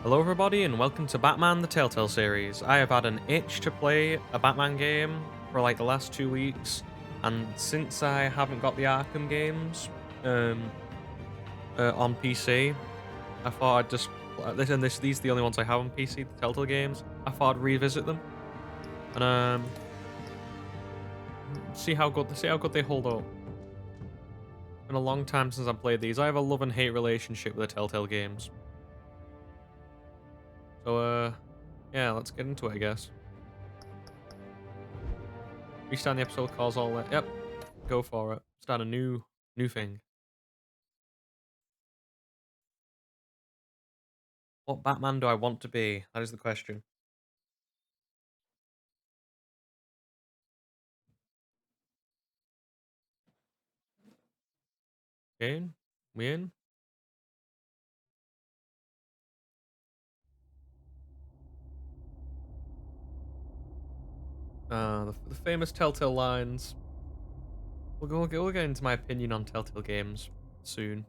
Hello everybody and welcome to Batman the Telltale series. I have had an itch to play a Batman game for like the last 2 weeks, and since I haven't got the Arkham games on PC, I thought I'd just these are the only ones I have on PC, the Telltale games. I thought I'd revisit them and see how good they hold up. It's been a long time since I've played these. I have a love and hate relationship with the Telltale games. So, yeah, let's get into it, I guess. Restart the episode, calls all that. Yep, go for it. Start a new thing. What Batman do I want to be? That is the question. Okay, we in? The famous Telltale lines. We'll get into my opinion on Telltale games soon.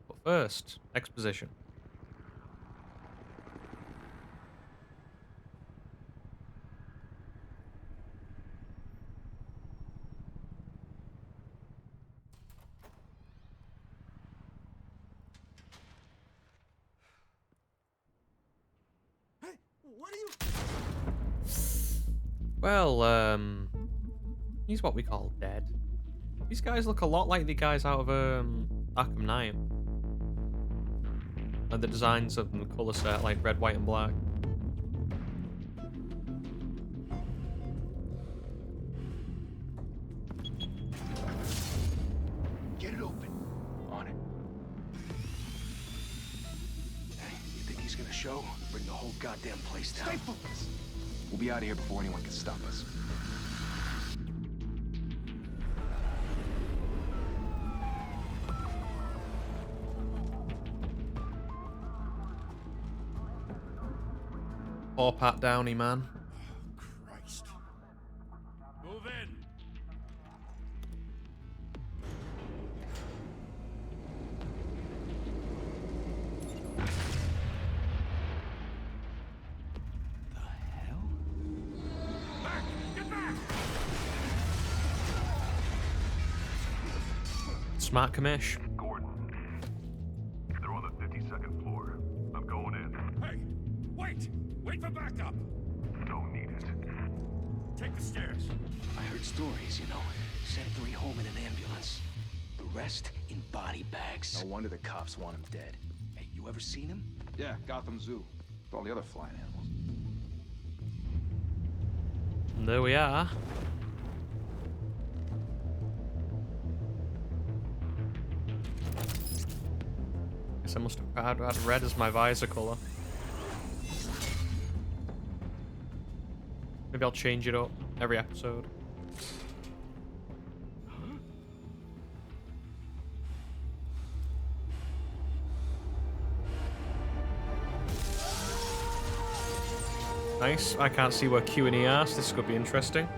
But first, exposition. Hey, what are you? Well, he's what we call dead. These guys look a lot like the guys out of Arkham Knight. Like the designs of the color set, like red, white, and black. Get it open. On it. Hey, you think he's gonna show? Bring the whole goddamn place down. Stay focused. We'll be out of here before anyone can stop us. Poor Pat Downey, man. Christ. Move in. The hell? Back! Get back! Smart commish. Gordon. They're on the 52nd floor. I'm going in. Hey, wait! Wait for backup! Don't need it. Take the stairs. I heard stories, you know. Sent 3 home in an ambulance. The rest in body bags. No wonder the cops want him dead. Hey, you ever seen him? Yeah, Gotham Zoo. With all the other flying animals. And there we are. Guess I must have had red as my visor color. Maybe I'll change it up every episode. Nice. I can't see where Q and E are, so this could be interesting.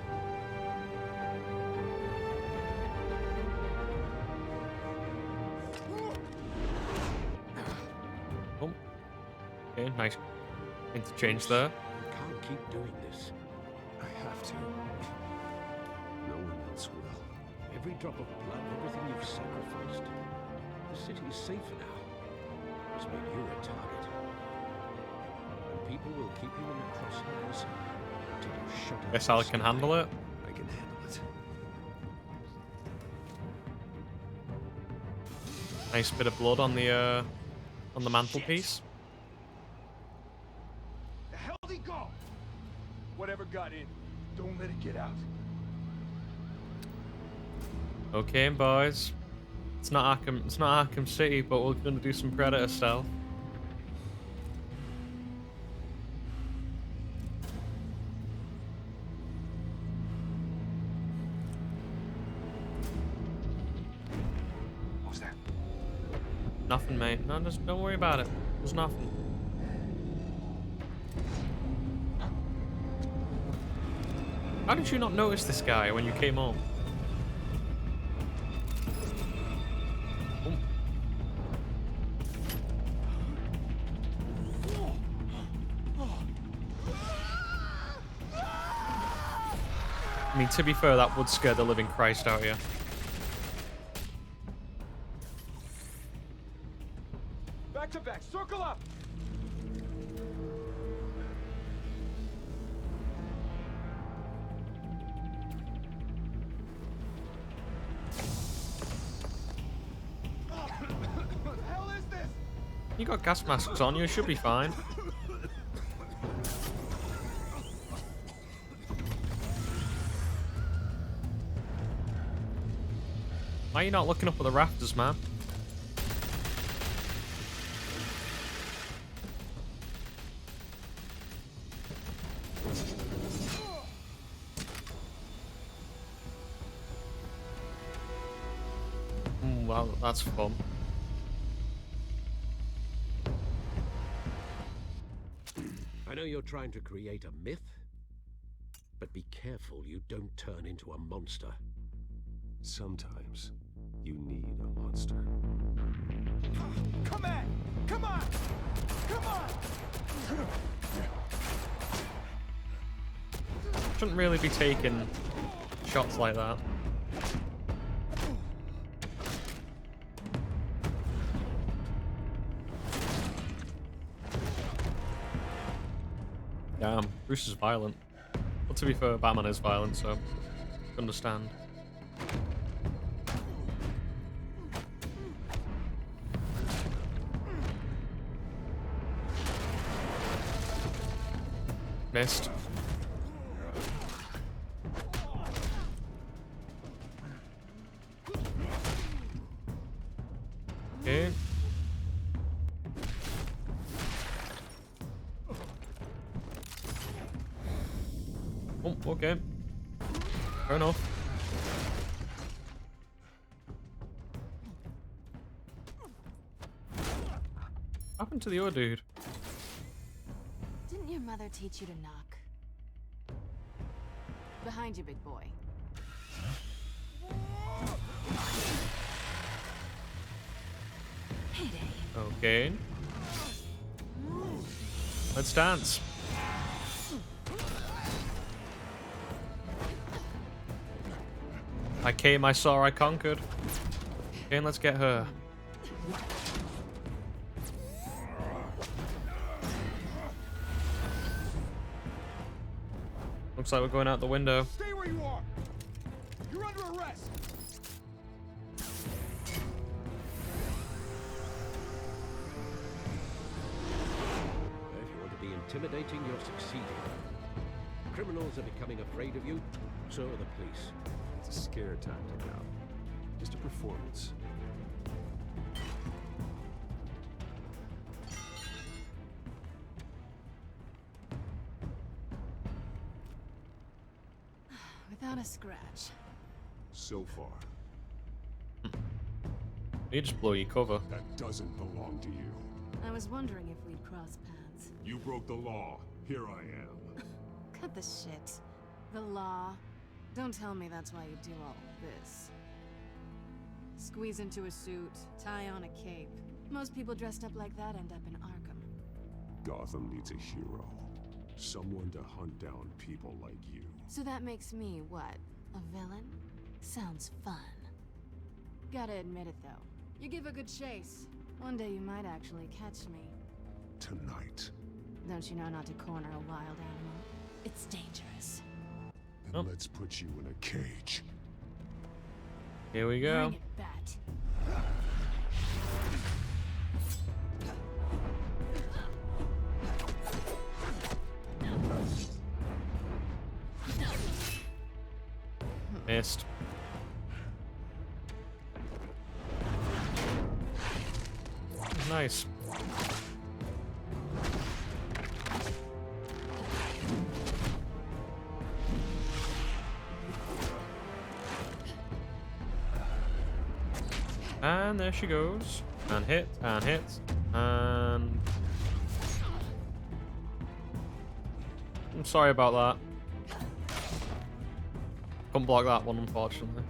Oh. Okay, nice interchange there. Can't keep doing this. I have to. No one else will. Every drop of blood, everything you've sacrificed. The city is safer now. It's made you a target. And people will keep you in the crosshairs until you shut up. Guess I can handle it. I can handle it. Nice bit of blood on the mantelpiece. The hell did he go? Whatever got in, don't let it get out. Okay, boys. It's not Arkham City, but we're gonna do some Predator stealth. What was that? Nothing, mate. No, just don't worry about it. There's nothing. How did you not notice this guy when you came home? I mean, to be fair, that would scare the living Christ out of you. Back to back, circle up! What the hell is this? You got gas masks on, you should be fine. Why are you not looking up at the rafters, man? Well, that's fun. I know you're trying to create a myth, but be careful you don't turn into a monster. Sometimes you need a monster. Come on! Come on! Come on! Shouldn't really be taking shots like that. Damn, Bruce is violent. Well, to be fair, Batman is violent, so I understand. Missed. Okay. Oh, okay. Fair enough. What happened to the other dude? Didn't your mother teach you to knock? Behind you, big boy. Payday. Okay. Let's dance. I came, I saw, I conquered. Okay, let's get her. Looks like we're going out the window. Stay where you are! You're under arrest! If you want to be intimidating, you're succeeding. Criminals are becoming afraid of you, so are the police. It's a scare tactic now. Just a performance. Without a scratch. So far, You just blow your cover. that doesn't belong to you. I was wondering if we'd cross paths. You broke the law. Here I am. Cut the shit. The law. Don't tell me that's why you do all this. Squeeze into a suit, tie on a cape. Most people dressed up like that end up in Arkham. Gotham needs a hero. Someone to hunt down people like you. So that makes me, what, a villain? Sounds fun. Gotta admit it, though. You give a good chase. One day you might actually catch me. Tonight. Don't you know not to corner a wild animal? It's dangerous. Then Oh. let's put you in a cage. Here we go. Bring it, Bat. Missed. Nice. And there she goes. And hit, and hit, and... I'm sorry about that. Couldn't block that one, unfortunately.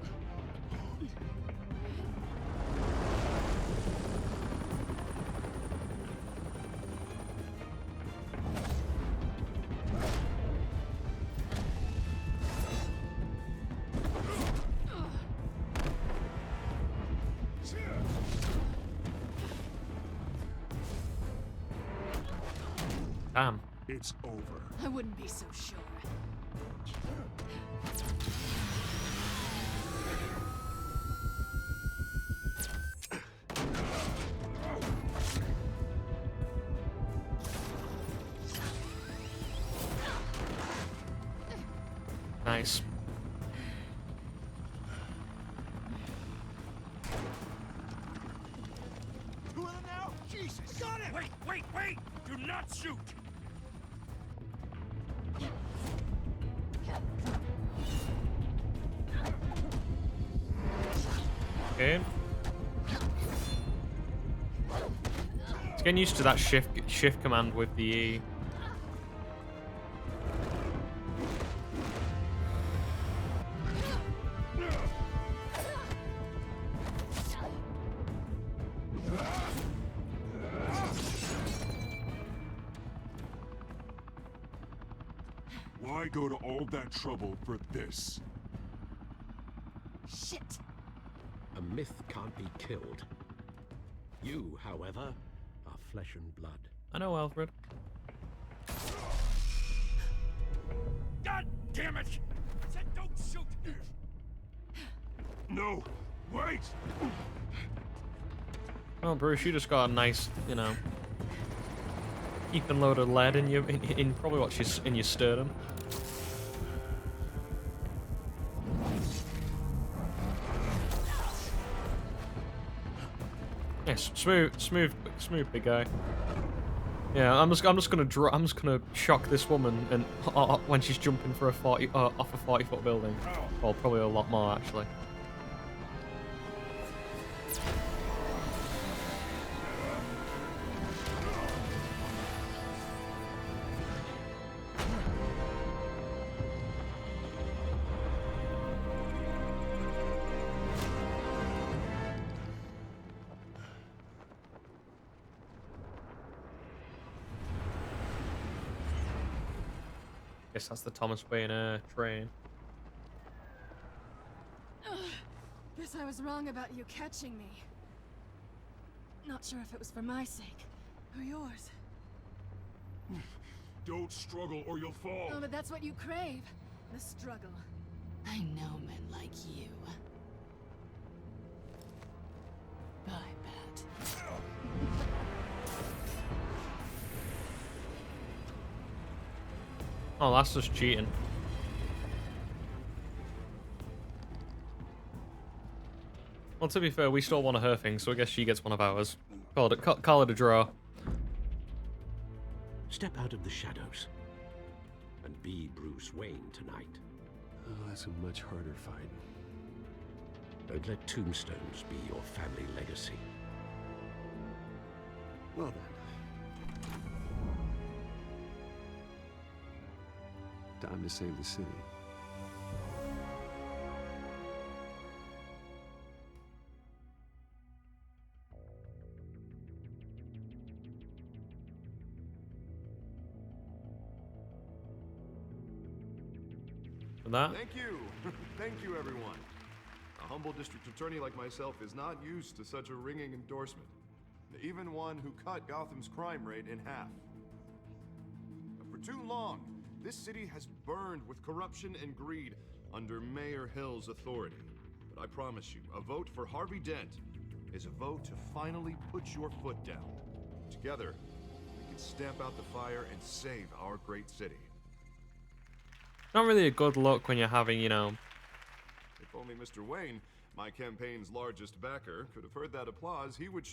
Damn. It's over. I wouldn't be so sure. Nice. Two of them now? Jesus! Got it! Wait! Do not shoot! Okay. It's getting used to that shift command with the E. Why go to all that trouble for this? Shit! A myth can't be killed. You, however, are flesh and blood. I know, Alfred. God damn it! I said don't shoot! No! Wait! Oh, Bruce, you just got a nice, you know, heaping load of lead in your in probably what's in your sternum. Yes, smooth, big guy. Yeah, I'm just gonna shock this woman and when she's jumping for a 40 off a 40-foot building. Well, probably a lot more actually. Guess that's the Thomas Wayne train. Guess I was wrong about you catching me. Not sure if it was for my sake or yours. Don't struggle or you'll fall. Oh, but that's what you crave. The struggle. I know men like you. Bye, Pat. Oh, that's just cheating. Well, to be fair, we stole one of her things, so I guess she gets one of ours. Call it a draw. Step out of the shadows and be Bruce Wayne tonight. Oh, that's a much harder fight. Don't let tombstones be your family legacy. Well then. Time to save the city. For that? Thank you. Thank you, everyone. A humble district attorney like myself is not used to such a ringing endorsement. Even one who cut Gotham's crime rate in half. For too long, this city has burned with corruption and greed under Mayor Hill's authority. But I promise you, a vote for Harvey Dent is a vote to finally put your foot down. Together, we can stamp out the fire and save our great city. Not really a good look when you're having, you know... If only Mr. Wayne, my campaign's largest backer, could have heard that applause, he would...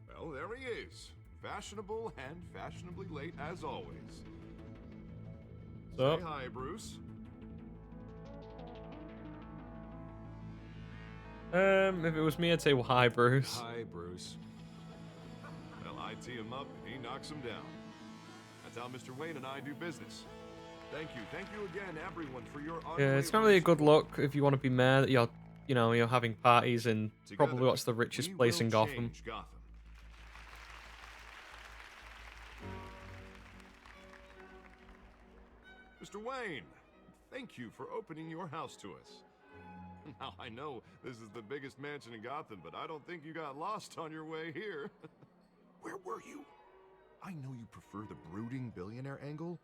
Well, there he is. Fashionable and fashionably late as always. So, Say hi, Bruce. if it was me, I'd say, well, hi, Bruce. Hi, Bruce. Well, I tee him up, he knocks him down. That's how Mr. Wayne and I do business. Thank you again, everyone, for your Yeah, it's not really a good look if you want to be mayor that you're, you know, you're having parties in probably what's the richest place in Gotham. Mr. Wayne, thank you for opening your house to us. Now, I know this is the biggest mansion in Gotham, but I don't think you got lost on your way here. Where were you? I know you prefer the brooding billionaire angle,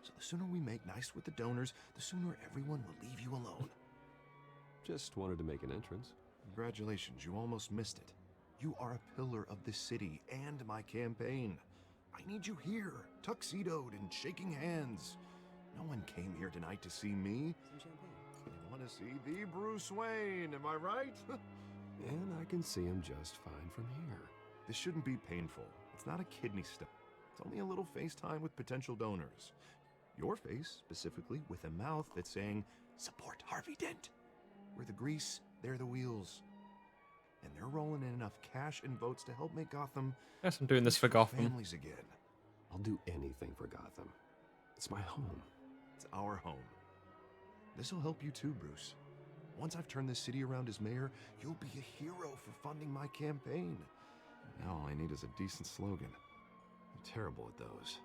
so the sooner we make nice with the donors, the sooner everyone will leave you alone. Just wanted to make an entrance. Congratulations, you almost missed it. You are a pillar of this city and my campaign. I need you here, tuxedoed and shaking hands. No one came here tonight to see me. Some champagne. They want to see the Bruce Wayne, am I right? And I can see him just fine from here. This shouldn't be painful. It's not a kidney stone. It's only a little FaceTime with potential donors. Your face, specifically, with a mouth that's saying, support Harvey Dent. We're the grease, they're the wheels. And they're rolling in enough cash and votes to help make Gotham... Guess I'm doing this for Gotham. ...families again. I'll do anything for Gotham. It's my home. It's our home. This'll help you too, Bruce. Once I've turned this city around as mayor, you'll be a hero for funding my campaign. Now all I need is a decent slogan. I'm terrible at those.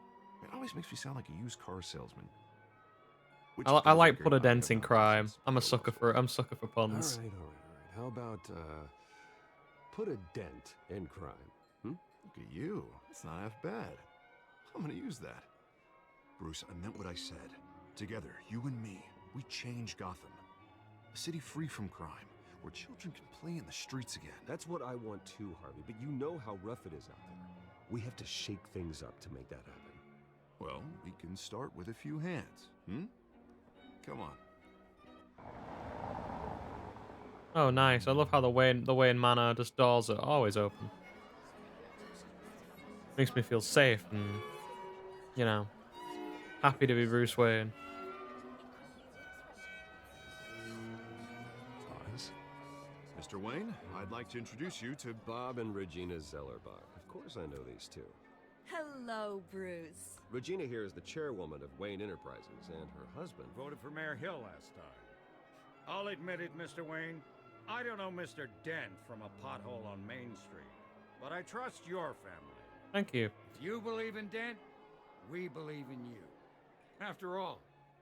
It always makes me sound like a used car salesman. Which I like record put a I'm dent in about crime. is I'm a so sucker for puns. All right. How about, put a dent in crime? Look at you. It's not half bad. I'm gonna use that. Bruce, I meant what I said. Together, you and me, we change Gotham. A city free from crime, where children can play in the streets again. That's what I want too, Harvey, but you know how rough it is out there. We have to shake things up to make that happen. Well, we can start with a few hands, Come on. Oh, nice. I love how the Wayne Manor just doors are always open. Makes me feel safe and, you know, happy to be Bruce Wayne. Pause. Mr. Wayne, I'd like to introduce you to... Bob and Regina Zellerbach. Of course I know these two. Hello, Bruce. Regina here is the chairwoman of Wayne Enterprises, and her husband... Voted for Mayor Hill last time. I'll admit it, Mr. Wayne. I don't know Mr. Dent from a pothole on Main Street, but I trust your family. Thank you. If you believe in Dent, we believe in you. After all,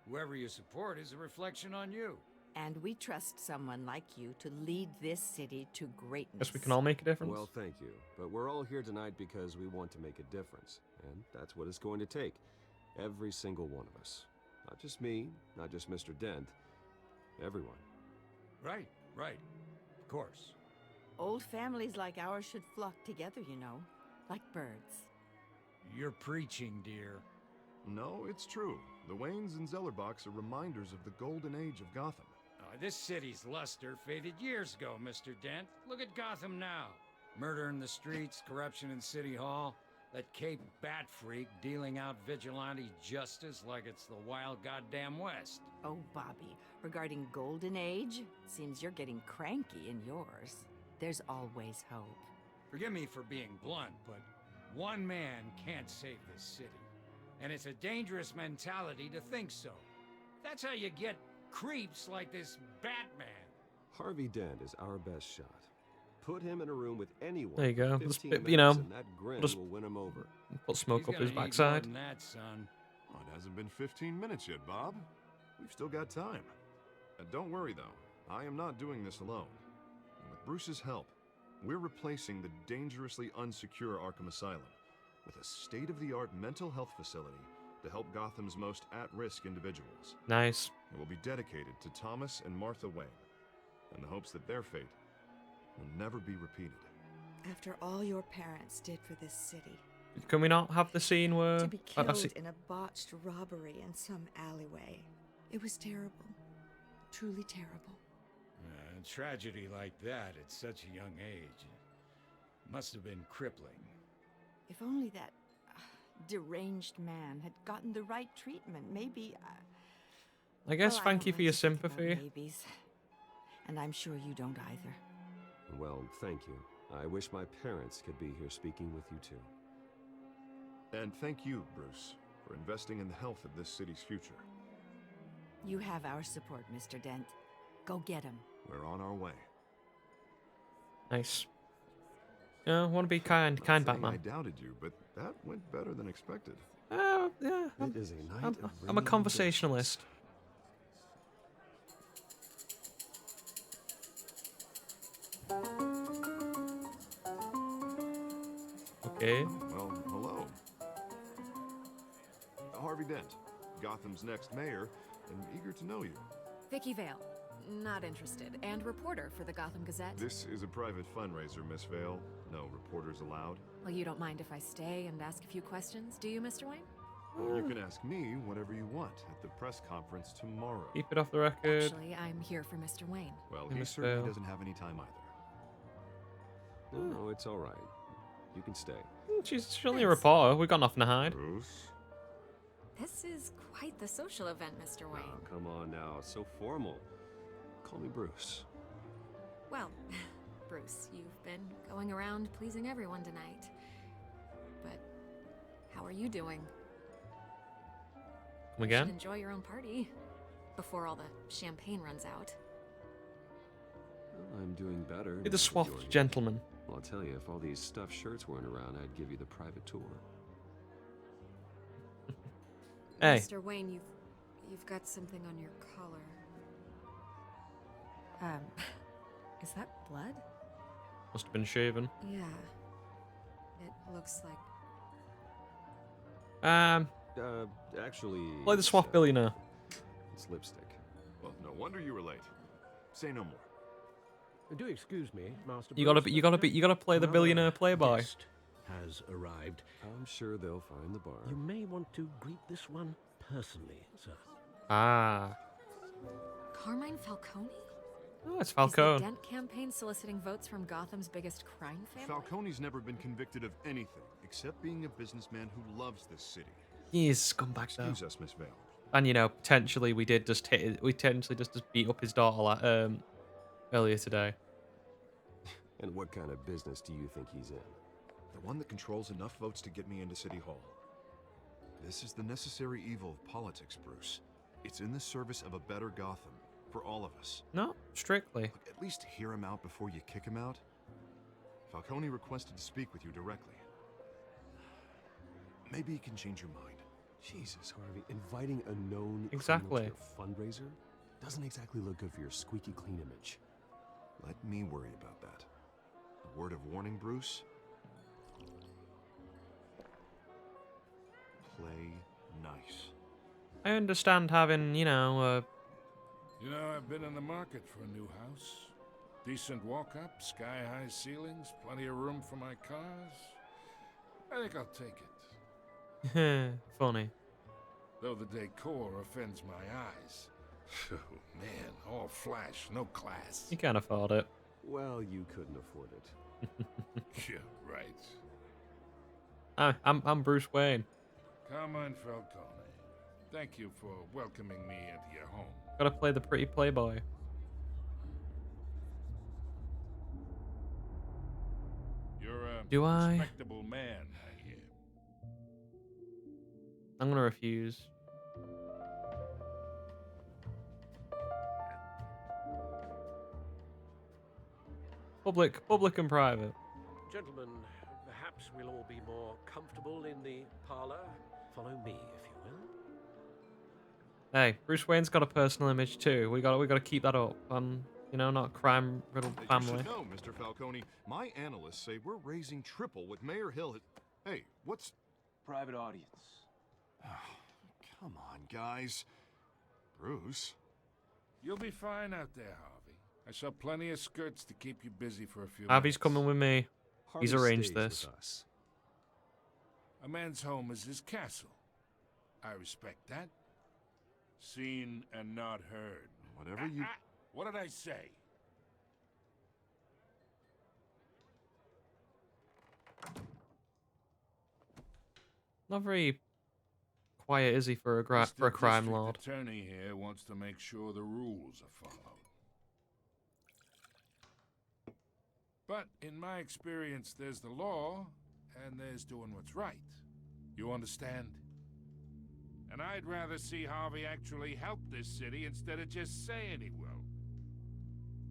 whoever you support is a reflection on you. And we trust someone like you to lead this city to greatness. Guess we can all make a difference. Well, thank you. But we're all here tonight because we want to make a difference. And that's what it's going to take. Every single one of us. Not just me, not just Mr. Dent. Everyone. Right. Of course. Old families like ours should flock together, you know, like birds. You're preaching, dear. No, it's true. The Waynes and Zellerbachs are reminders of the golden age of Gotham. This city's luster faded years ago, Mr. Dent. Look at Gotham now. Murder in the streets, corruption in City Hall, that Cape Bat freak dealing out vigilante justice like it's the wild goddamn West. Oh, Bobby, regarding Golden Age, seems you're getting cranky in yours. There's always hope. Forgive me for being blunt, but one man can't save this city. And it's a dangerous mentality to think so. That's how you get creeps like this Batman. Harvey Dent is our best shot. Put him in a room with anyone. There you go. for Just, 15 you know, minutes, and that grin just- will win him over. Put smoke He's up his gonna need backside. more than that, son. Oh, it hasn't been 15 minutes yet, Bob. We've still got time. And don't worry, though. I am not doing this alone. And with Bruce's help, we're replacing the dangerously unsecure Arkham Asylum with a state-of-the-art mental health facility to help Gotham's most at-risk individuals. Nice. It will be dedicated to Thomas and Martha Wayne, in the hopes that their fate will never be repeated. After all your parents did for this city, Can we not have the scene where... to be I killed see- in a botched robbery in some alleyway. It was terrible. Truly terrible. A tragedy like that at such a young age must have been crippling. If only that deranged man had gotten the right treatment, maybe... I guess well, I thank don't you for like your to think about sympathy. babies. And I'm sure you don't either. Well, thank you. I wish my parents could be here speaking with you too. And thank you, Bruce, for investing in the health of this city's future. You have our support, Mr. Dent. Go get him. We're on our way. Nice. Yeah, want to be kind Not saying Batman. I doubted you, but that went better than expected. Yeah, It is a night I'm of a ringing conversationalist. Okay. Well, hello. Dent, Gotham's next mayor, and eager to know you. Vicky Vale. Not interested. And reporter for the Gotham Gazette. This is a private fundraiser, Miss Vale. No reporters allowed. Well, you don't mind if I stay and ask a few questions, do you, Mr. Wayne? You can ask me whatever you want at the press conference tomorrow. Keep it off the record. Actually, I'm here for Mr. Wayne. Well, Hey, he Miss certainly Vale. doesn't have any time either. No, it's all right. You can stay. She's only a Thanks. reporter. We've got nothing to hide. Bruce? This is quite the social event, Mr. Wayne. Oh, come on now. So formal. Call me Bruce. Well, Bruce, you've been going around pleasing everyone tonight. But how are you doing? Come You should again? enjoy your own party before all the champagne runs out. Well, I'm doing better. Be the Mr. swaffed Jordan. gentleman. Well, I'll tell you, if all these stuffed shirts weren't around, I'd give you the private tour. Hey, Mr. Wayne, you've got something on your collar. Is that blood? must have been shaven. Yeah. It looks like... Actually... Play the swap billionaire. It's lipstick. Well, no wonder you were late. Say no more. Do excuse me, Master. You gotta Bruce, you gotta you gotta play the another billionaire playboy. guest has arrived. I'm sure they'll find the bar. You may want to greet this one personally, sir. Ah. Carmine Falcone? Oh, it's Is Falcone. the Dent campaign soliciting votes from Gotham's biggest crime family? Falcone's never been convicted of anything except being a businessman who loves this city. He is scumbag though. Excuse us, Miss Vale. And you know, potentially we did just hit it. We potentially just beat up his daughter earlier today. And what kind of business do you think he's in? The one that controls enough votes to get me into City Hall. This is the necessary evil of politics, Bruce. It's in the service of a better Gotham, for all of us. No, strictly. Look, at least hear him out before you kick him out. Falcone requested to speak with you directly. Maybe he can change your mind. Jesus, Harvey, inviting a known Exactly. criminal to your fundraiser doesn't exactly look good for your squeaky clean image. Let me worry about that. A word of warning, Bruce. Play nice. I understand having, you know, You know, I've been in the market for a new house. Decent walk-up, sky-high ceilings, plenty of room for my cars. I think I'll take it. funny. Though the decor offends my eyes. Oh, man, all flash, no class. You can't afford it. Well, you couldn't afford it. Yeah, right. I'm Bruce Wayne. Carmine Falcone, thank you for welcoming me into your home. Gotta play the pretty playboy. You're a Do I? respectable man, I hear. I'm gonna refuse. Public and private. Gentlemen, perhaps we'll all be more comfortable in the parlor. Follow me, if you will. Hey, Bruce Wayne's got a personal image too. We gotta keep that up. You know, not a crime-riddled You family. should know, Mr. Falcone. My analysts say we're raising triple with Mayor Hill. Hey, what's... Private audience. Come on, guys. Bruce? You'll be fine out there, Harvey. I saw plenty of skirts to keep you busy for a few Harvey's minutes. coming with me. He's Harvey arranged stays this. with us. A man's home is his castle. I respect that. Seen and not heard. Whatever you... What did I say? Not very quiet, is he, for a Mr. crime District lord? Attorney here wants to make sure the rules are followed. But in my experience, there's the law, and there's doing what's right. You understand? And I'd rather see Harvey actually help this city instead of just saying he will.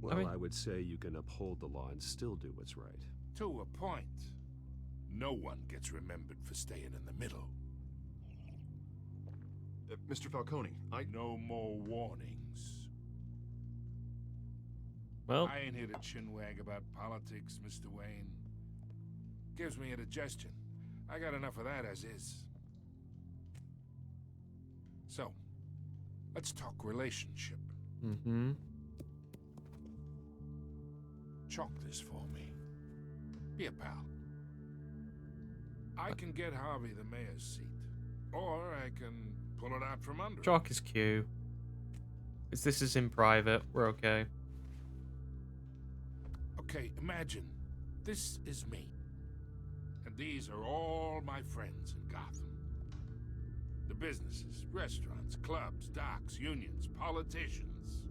Well, mean- I would say you can uphold the law and still do what's right. To a point. No one gets remembered for staying in the middle. Mr. Falcone, No more warnings. Well, I ain't here to chinwag about politics, Mr. Wayne. Gives me indigestion. I got enough of that as is. So, let's talk relationship. Mm-hmm. Chalk this for me. Be a pal. I can get Harvey the mayor's seat. Or I can pull it out from under him. Chalk is cute. This is in private. We're okay. Okay, imagine this is me. And these are all my friends in Gotham. The businesses, restaurants, clubs, docks, unions, politicians.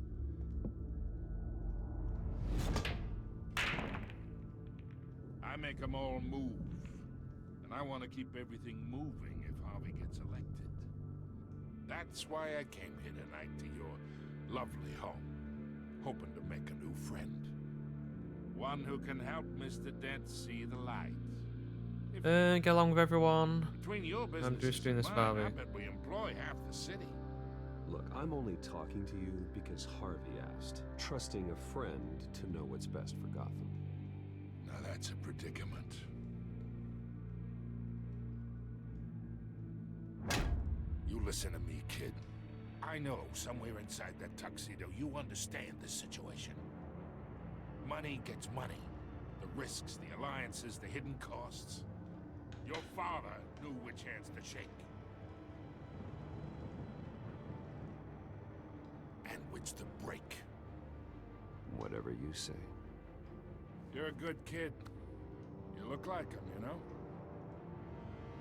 I make them all move. And I want to keep everything moving if Harvey gets elected. That's why I came here tonight to your lovely home, hoping to make a new friend. One who can help Mr. Dent see the light. Get along with everyone. Between your business I'm just doing this for mine, Harvey. I bet we employ half the city. Look, I'm only talking to you because Harvey asked, trusting a friend to know what's best for Gotham. Now that's a predicament. You listen to me, kid. I know somewhere inside that tuxedo you understand this situation. Money gets money. The risks, the alliances, the hidden costs. Your father knew which hands to shake. And which to break. Whatever you say. You're a good kid. You look like him, you know?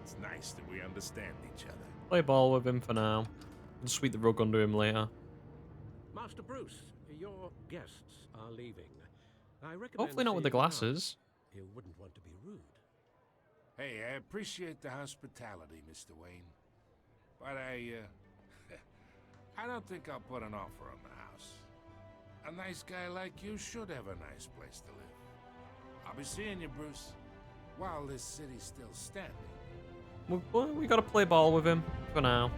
It's nice that we understand each other. Play ball with him for now. And sweep the rug under him later. Master Bruce, your guests are leaving. I recommend Hopefully not with the seeing them out. glasses. You wouldn't want to be rude. Hey, I appreciate the hospitality, Mr. Wayne. But I don't think I'll put an offer on the house. A nice guy like you should have a nice place to live. I'll be seeing you, Bruce, while this city's still standing. We gotta play ball with him for now.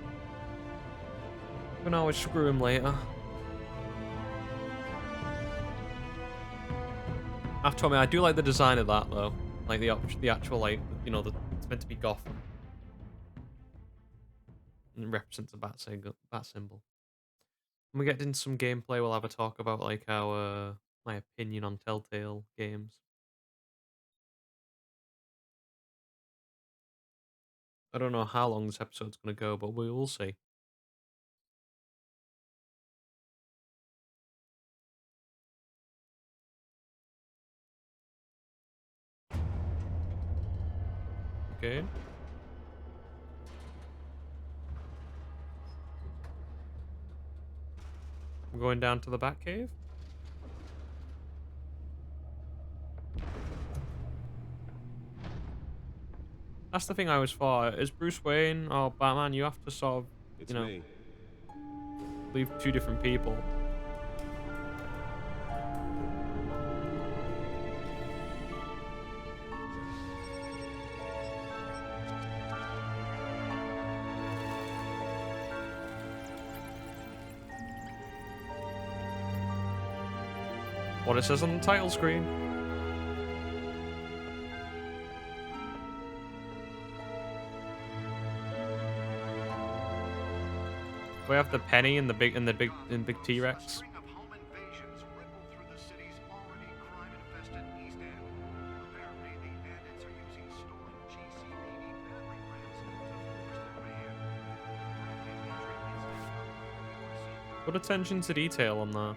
We can always screw him later. I've told me I do like the design of that though, like the actual like it's meant to be Gotham. And it represents a bat symbol. When we get into some gameplay, we'll have a talk about like our my opinion on Telltale games. I don't know how long this episode's gonna go, but we will see. Okay. We're going down to the Batcave. That's the thing I always thought. As Bruce Wayne or Batman, you have to sort of, It's you know, me. leave two different people. What it says on the title screen. We have the Penny and the big T-Rex. String of home invasions rippled through the city's already crime-infested East End. Apparently, the bandits are using stolen GCPD battering rams to force their way in. Put attention to detail on that.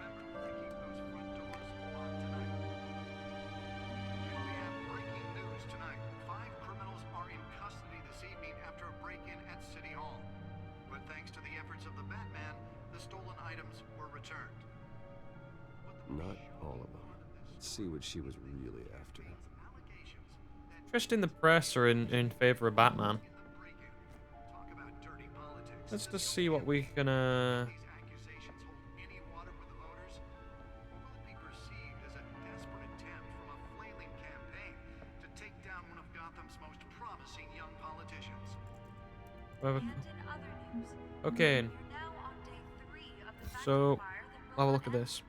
Not all of them. Let's see what she was really after. Interest in the press or in favor of Batman. Let's just see what we can Okay. So, we'll have a look at this.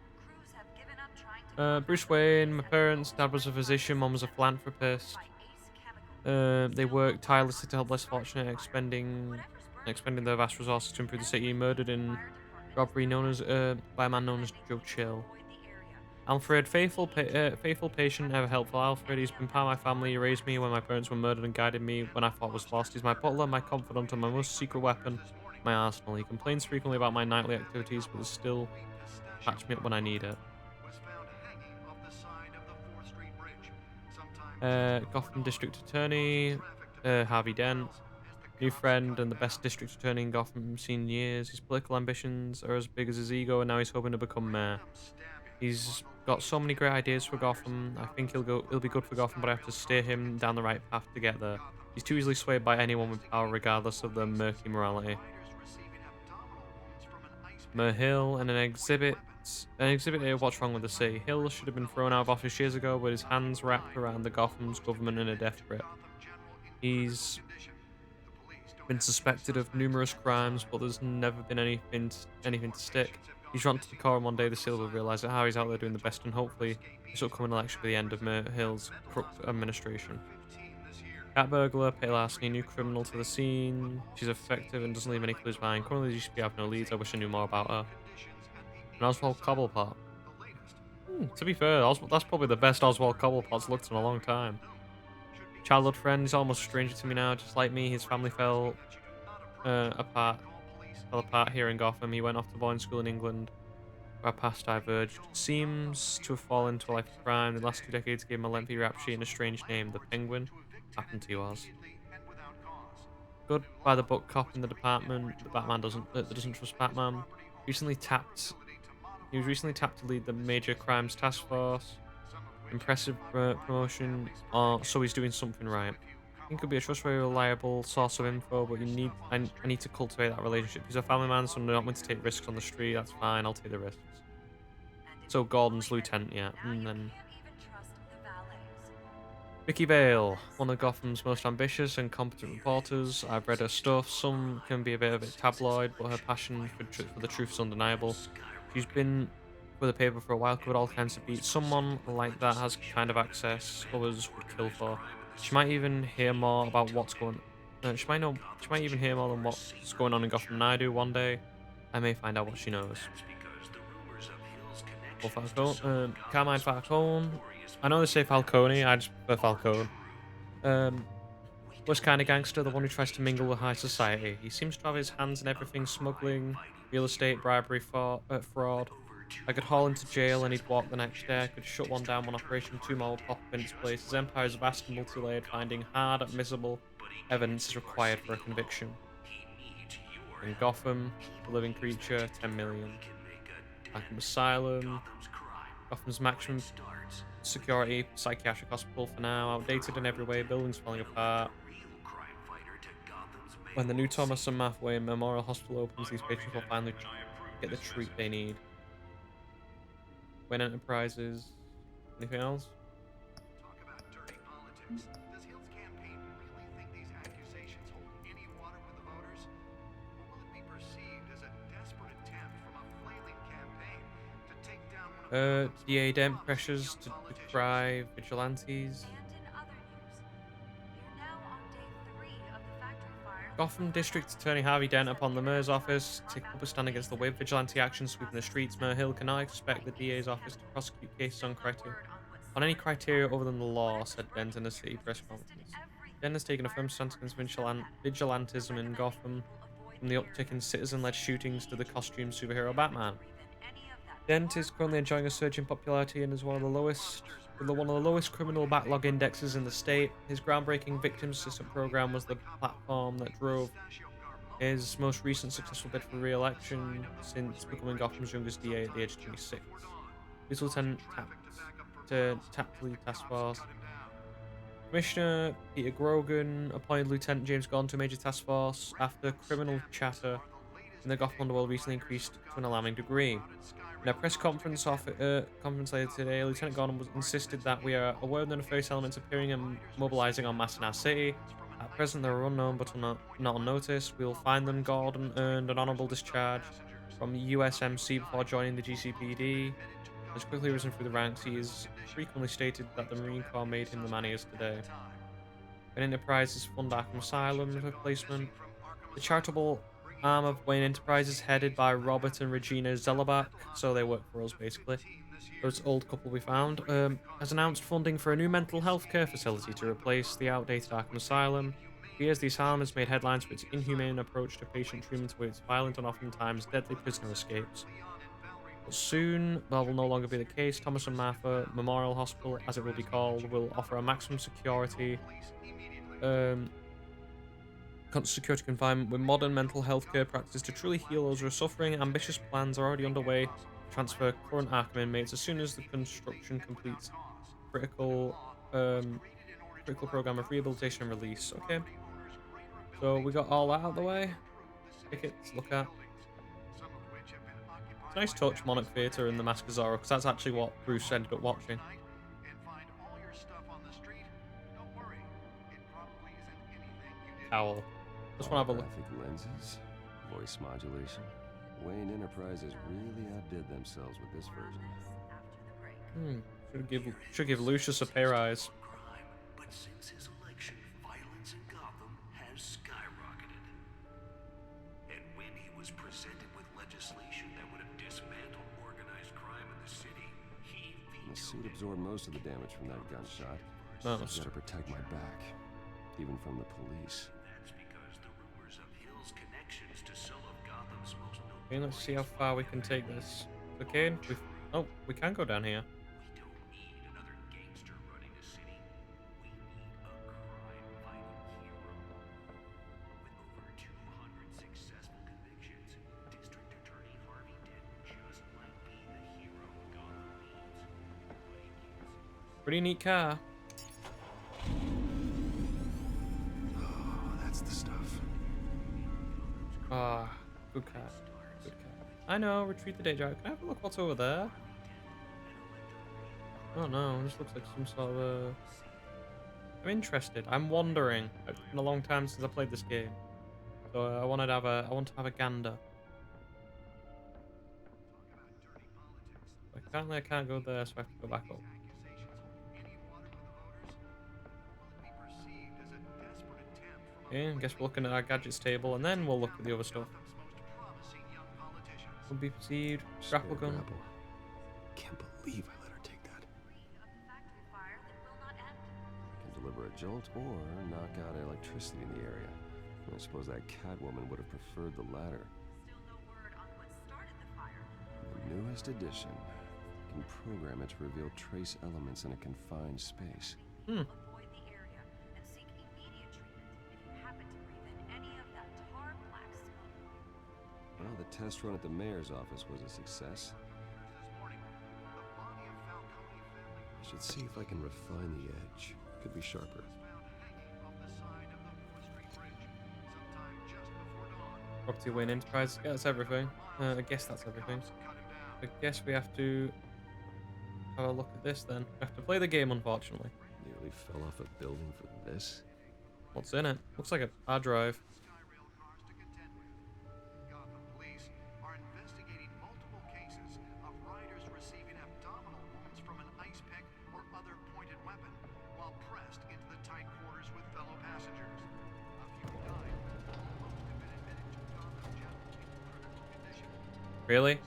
Bruce Wayne, my parents, dad was a physician, mom was a philanthropist. They worked tirelessly to help less fortunate, expending expending their vast resources to improve the city, murdered in robbery known as by a man known as Joe Chill. Alfred, faithful patient, ever helpful. Alfred, he's been part of my family. He raised me when my parents were murdered and guided me when I thought I was lost. He's my butler, my confidant, and my most secret weapon, my arsenal. He complains frequently about my nightly activities, but is still patch me up when I need it. Gotham District Attorney, Harvey Dent. New friend and the best district attorney in Gotham seen in years. His political ambitions are as big as his ego, and now he's hoping to become mayor. He's got so many great ideas for Gotham. I think he'll be good for Gotham, but I have to steer him down the right path to get there. He's too easily swayed by anyone with power, regardless of their murky morality. Mer Hill and an exhibit here, what's wrong with the city. Hill should have been thrown out of office years ago, but his hands wrapped around the Gotham's government in a death grip. He's been suspected of numerous crimes, but there's never been anything to stick. He's run to the core, and one day the city will realise that Harry's out there doing the best, and hopefully this upcoming election will be the end of Mer Hill's corrupt administration. Cat burglar, pay larceny, new criminal to the scene. She's effective and doesn't leave any clues behind. Currently, the GCP have no leads. I wish I knew more about her. And Oswald Cobblepot. To be fair, that's probably the best Oswald Cobblepot's looked in a long time. Childhood friend, he's almost a stranger to me now, just like me. His family fell apart here in Gotham. He went off to boarding school in England, where our paths diverged. Seems to have fallen into a life of crime. The last 2 decades gave him a lengthy rap sheet and a strange name, the Penguin. Happened to yours. Good by the book cop in the department. The Batman doesn't trust Batman. He was recently tapped to lead the major crimes task force. Impressive promotion, so he's doing something right. He could be a trustworthy, reliable source of info, but I need to cultivate that relationship. He's a family man, so I'm not going to take risks on the street. That's fine, I'll take the risks. So Gordon's lieutenant, yeah, and then Vicky Vale, one of Gotham's most ambitious and competent reporters. I've read her stuff. Some can be a bit tabloid, but her passion for the truth is undeniable. She's been with the paper for a while, covered all kinds of beats. Someone like that has kind of access others would kill for. She might even hear more about what's going on. She might even hear more than what's going on in Gotham than I do. One day, I may find out what she knows. Carmine Falcone. I know they say Falcone, I just prefer Falcone. Was kind of gangster, the one who tries to mingle with high society. He seems to have his hands in everything: smuggling, real estate, bribery, fraud. I could haul him to jail and he'd walk the next day. I could shut one down, one operation, 2 more would pop up in its place. His empire is vast and multi-layered. Finding hard, admissible evidence is required for a conviction. In Gotham, the living creature, 10 million. Arkham Asylum. Gotham's maximum security, psychiatric hospital for now. Outdated in every way, buildings falling apart. When the new Thomas and Math Wayne Memorial Hospital opens, these patients will finally get the treat they need. Wayne Enterprises. Anything else? Talk about dirty politics. Does Hill's campaign really think these accusations hold any water with the voters? Or will it be perceived as a desperate attempt from a flailing campaign to take down one of D.A Dent pressures to decry vigilantes. Gotham District Attorney Harvey Dent upon the mayor's office taking up a stand against the wave vigilante action sweeping the streets. Mer Hill cannot expect the DA's office to prosecute cases on any criteria other than the law, said Dent in a city press conference. Dent has taken a firm stance against vigilantism in Gotham, from the uptick in citizen-led shootings to the costume superhero Batman. Dent is currently enjoying a surge in popularity and is one of the lowest criminal backlog indexes in the state. His groundbreaking victim assistance program was the platform that drove his most recent successful bid for re-election since becoming Gotham's youngest DA at the age of 26. His lieutenant tapped the lead task force. Commissioner Peter Grogan appointed Lieutenant James Gordon to a major task force after criminal chatter in the Gotham underworld recently increased to an alarming degree. In a press conference later today, Lieutenant Gordon insisted that we are aware of the nefarious elements appearing and mobilizing en masse in our city. At present, they are unknown but not on notice. We will find them. Gordon earned an honorable discharge from the USMC before joining the GCPD. Has quickly risen through the ranks. He has frequently stated that the Marine Corps made him the man he is today. An Enterprises fund Arkham Asylum replacement. The charitable arm of Wayne Enterprises, headed by Robert and Regina Zellerbach, so they work for us basically. Those old couple we found, has announced funding for a new mental health care facility to replace the outdated Arkham Asylum. For years, the asylum has made headlines for its inhumane approach to patient treatment with its violent and oftentimes deadly prisoner escapes. But soon, that will no longer be the case. Thomas and Martha Memorial Hospital, as it will be called, will offer a maximum security security confinement with modern mental health care practices to truly heal those who are suffering. Ambitious plans are already underway to transfer current Arkham inmates as soon as the construction completes. Critical program of rehabilitation and release. Okay. So we got all that out of the way. Tickets, look at. It's a nice touch, Monarch Theatre and the Mask of Zorro, because that's actually what Bruce ended up watching. Owl. Just want to have a look. Holographic lenses, voice modulation. Wayne Enterprises really outdid themselves with this version. Should give Lucius a pay rise. But since his election, violence in Gotham has skyrocketed. And when he was presented with legislation that would have dismantled organized crime in the city, he The suit absorbed most of the damage from that gunshot. No, I've got to protect my back, even from the police. That's because the rumors of Hill's connections to some of Gotham's most notable. Okay, let's see how far we can take this. Okay, we can go down here. We don't need another gangster running the city. We need a crime-fighting hero. With over 200 successful convictions, District Attorney Harvey Dent just might be the hero Gotham needs. Pretty neat car. Oh, that's the stuff. Ah, good car. Good car. I know, retreat the day drive. Can I have a look what's over there? Oh no, this looks like some sort of I'm interested. I'm wondering. It's been a long time since I played this game. So I want to have a gander. Apparently I can't go there, so I have to go back up. Okay, I guess we're looking at our gadgets table, and then we'll look at the other stuff. Will be perceived. Grapple gun. Can't believe I let her take that. Can deliver a jolt or knock out electricity in the area. I suppose that Catwoman would have preferred the latter. The newest edition can program it to reveal trace elements in a confined space. Well, the test run at the mayor's office was a success. I should see if I can refine the edge. Could be sharper. Property Wayne Enterprise. Yeah, that's everything. I guess that's everything. I guess we have to have a look at this then. We have to play the game, unfortunately. Nearly fell off a building for this. What's in it? Looks like a hard drive. Really?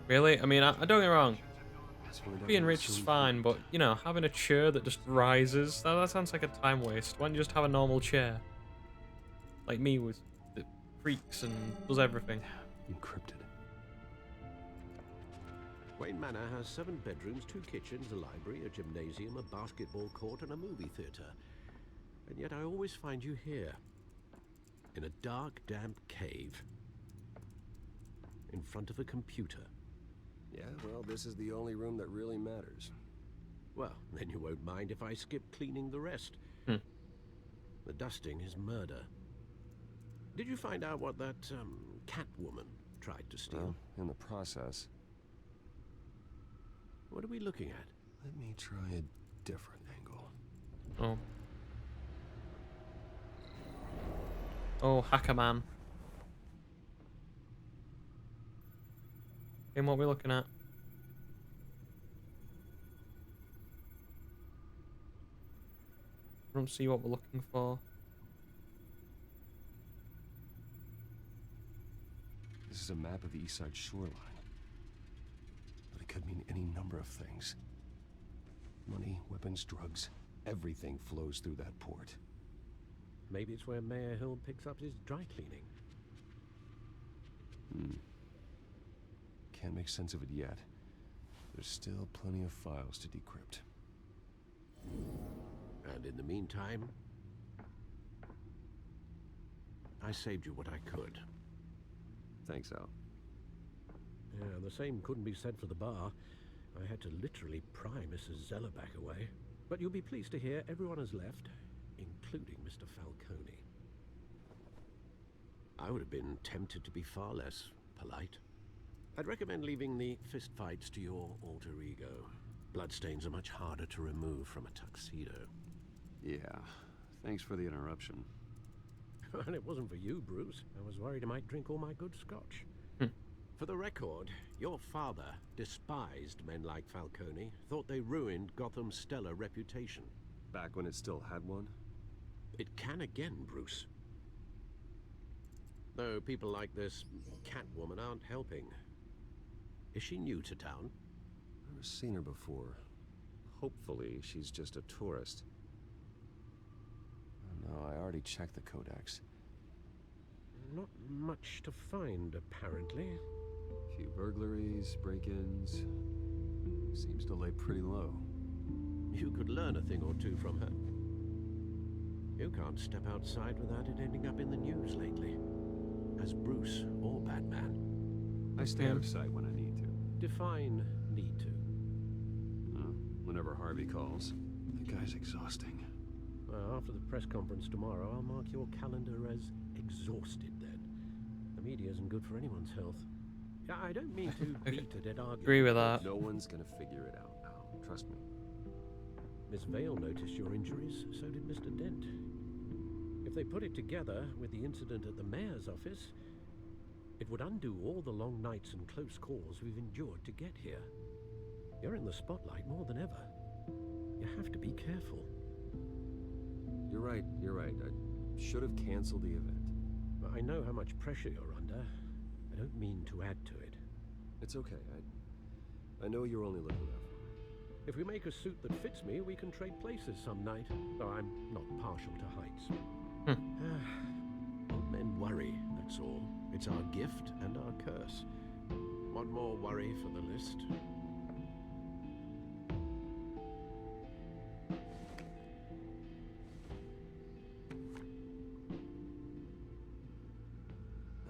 Really? I mean, I don't get me wrong. Being rich is fine, but, you know, having a chair that just rises, that sounds like a time waste. Why don't you just have a normal chair? Like me, with that creaks and does everything. Encrypted. Wayne Manor has 7 bedrooms, 2 kitchens, a library, a gymnasium, a basketball court, and a movie theater. And yet I always find you here. In a dark, damp cave. In front of a computer. Yeah, well, this is the only room that really matters. Well, then you won't mind if I skip cleaning the rest. The dusting is murder. Did you find out what that, Catwoman tried to steal? Well, in the process. What are we looking at? Let me try a different angle. Oh. Oh, Hacker Man. And what are we looking at? I don't see what we're looking for. is a map of the east side shoreline. But it could mean any number of things. Money, weapons, drugs, everything flows through that port. Maybe it's where Mayor Hill picks up his dry cleaning. Can't make sense of it yet. There's still plenty of files to decrypt. And in the meantime, I saved you what I could. Thanks, Al. Yeah, the same couldn't be said for the bar. I had to literally pry Mrs. Zeller back away. But you'll be pleased to hear everyone has left, including Mr. Falcone. I would have been tempted to be far less polite. I'd recommend leaving the fistfights to your alter ego. Bloodstains are much harder to remove from a tuxedo. Yeah, thanks for the interruption. And it wasn't for you, Bruce. I was worried I might drink all my good scotch. For the record, your father despised men like Falcone, thought they ruined Gotham's stellar reputation. Back when it still had one? It can again, Bruce. Though people like this Catwoman aren't helping. Is she new to town? I've never seen her before. Hopefully, she's just a tourist. Oh, no, I already checked the codex. Not much to find, apparently. A few burglaries, break-ins. Seems to lay pretty low. You could learn a thing or two from her. You can't step outside without it ending up in the news lately. As Bruce or Batman. I stay out of sight when I need to. Define need to. Whenever Harvey calls. That guy's exhausting. Well, after the press conference tomorrow, I'll mark your calendar as exhausted then. The media isn't good for anyone's health. I don't mean to beat a dead argument. Agree with that. No one's gonna figure it out now. Trust me. Miss Vale noticed your injuries, so did Mr. Dent. If they put it together with the incident at the mayor's office, it would undo all the long nights and close calls we've endured to get here. You're in the spotlight more than ever. You have to be careful. You're right. I should have canceled the event. I know how much pressure you're under. I don't mean to add to it. It's okay. I know you're only looking out for me. If we make a suit that fits me, we can trade places some night. Though I'm not partial to heights. Old men worry, that's all. It's our gift and our curse. One more worry for the list.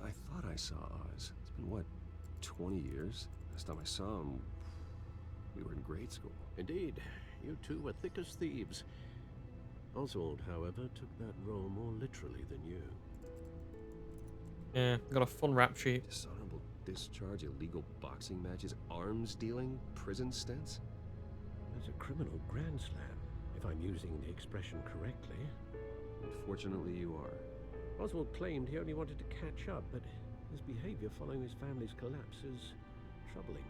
I thought I saw Oz. It's been, what, 20 years? Last time I saw him, we were in grade school. Indeed, you two were thick as thieves. Oswald, however, took that role more literally than you. Yeah, got a fun rap sheet. Dishonorable discharge, illegal boxing matches, arms dealing, prison stints? That's a criminal grand slam, if I'm using the expression correctly. Unfortunately, you are. Oswald claimed he only wanted to catch up, but his behavior following his family's collapse is troubling.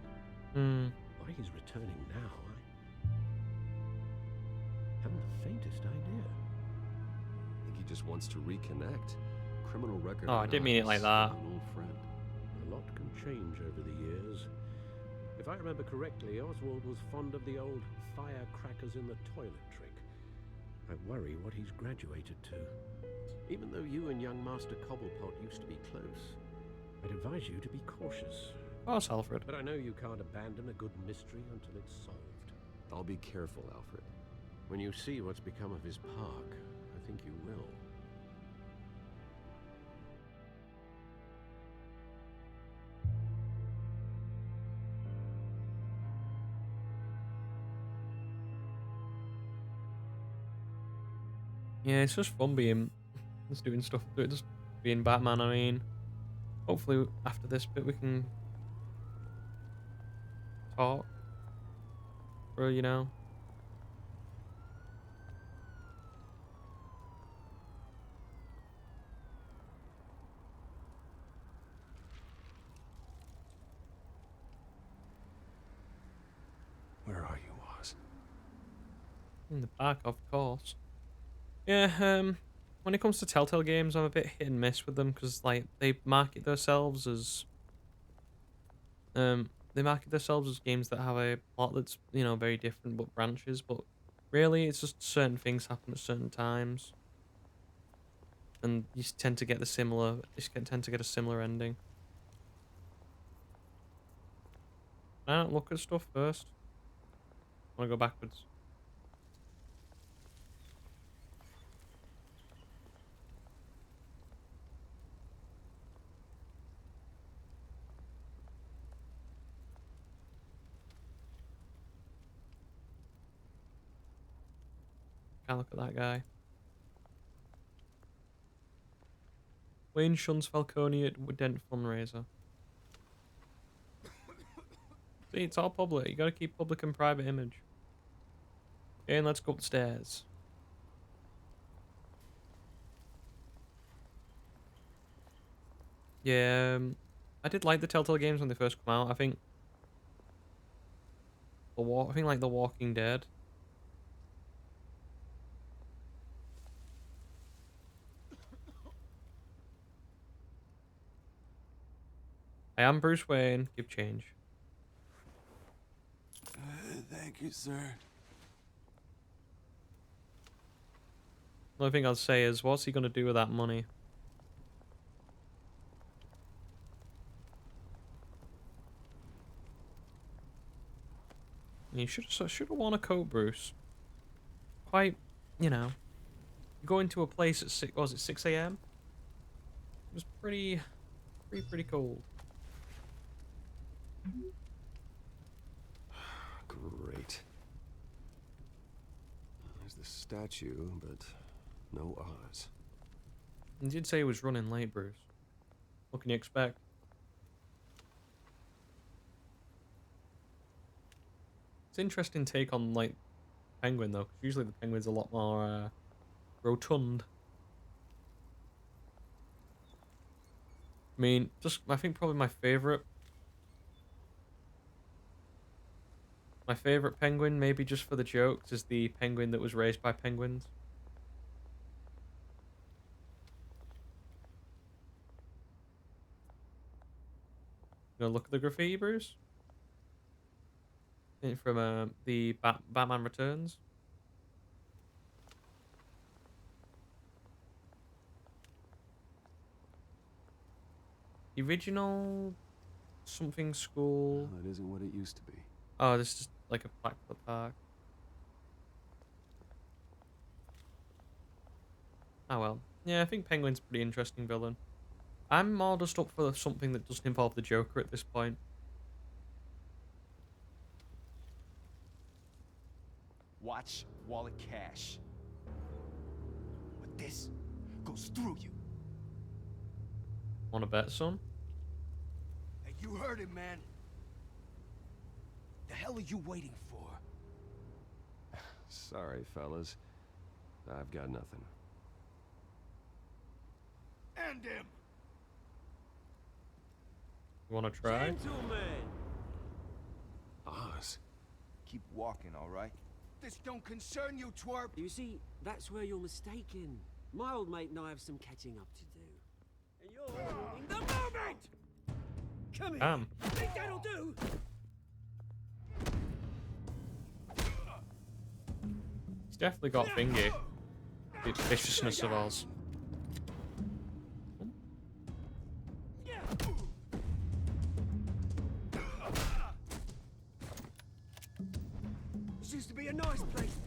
Why he's returning now, I haven't the faintest idea. I think he just wants to reconnect. Criminal record. Oh, I didn't mean it like that. An old friend. A lot can change over the years. If I remember correctly, Oswald was fond of the old firecrackers in the toilet trick. I worry what he's graduated to. Even though you and young Master Cobblepot used to be close, I'd advise you to be cautious. Oh, Alfred. But I know you can't abandon a good mystery until it's solved. I'll be careful, Alfred. When you see what's become of his park, I think you will. Yeah, it's just fun being, just doing stuff, just being Batman. I mean, hopefully after this bit we can talk for, you know. Where are you, Oz? In the back, of course. Yeah, when it comes to Telltale games, I'm a bit hit and miss with them because, like, they market themselves as they market themselves as games that have a plot that's, you know, very different but branches, but really it's just certain things happen at certain times. And you tend to get tend to get a similar ending. Can I not look at stuff first? I want to go backwards. Can't look at that guy. Wayne shuns Falcone at Dent fundraiser. See, it's all public. You gotta keep public and private image. Okay, and let's go upstairs. Yeah, I did like the Telltale games when they first come out. I think like The Walking Dead. I am Bruce Wayne. Give change. Thank you, sir. The only thing I'll say is, what's he gonna do with that money? You should have worn a coat, Bruce. Quite, you know. You go into a place at 6 a.m. It was pretty cold. Great. There's the statue, but no Oz. You did say he was running late, Bruce. What can you expect? It's an interesting take on, like, Penguin, though. 'Cause usually the Penguin's a lot more rotund. I mean, I think probably my favorite penguin, maybe just for the jokes, is the penguin that was raised by penguins. You gonna look at the graffiti, Bruce? From the Batman Returns. The original something school. That isn't what it used to be. Oh, this is like a plaque for the park. Oh well. Yeah, I think Penguin's a pretty interesting villain. I'm more just up for something that doesn't involve the Joker at this point. Watch wallet cash. But this goes through you. Wanna bet, son? Hey, you heard it, man. The hell are you waiting for? Sorry, fellas. I've got nothing. End him! You wanna try? Oz. Keep walking, all right? This don't concern you, twerp! You see, that's where you're mistaken. My old mate and I have some catching up to do. And you're ruining the moment! Come here! Think that'll do? He's definitely got thingy. The viciousness of Oz. This used to be a nice place.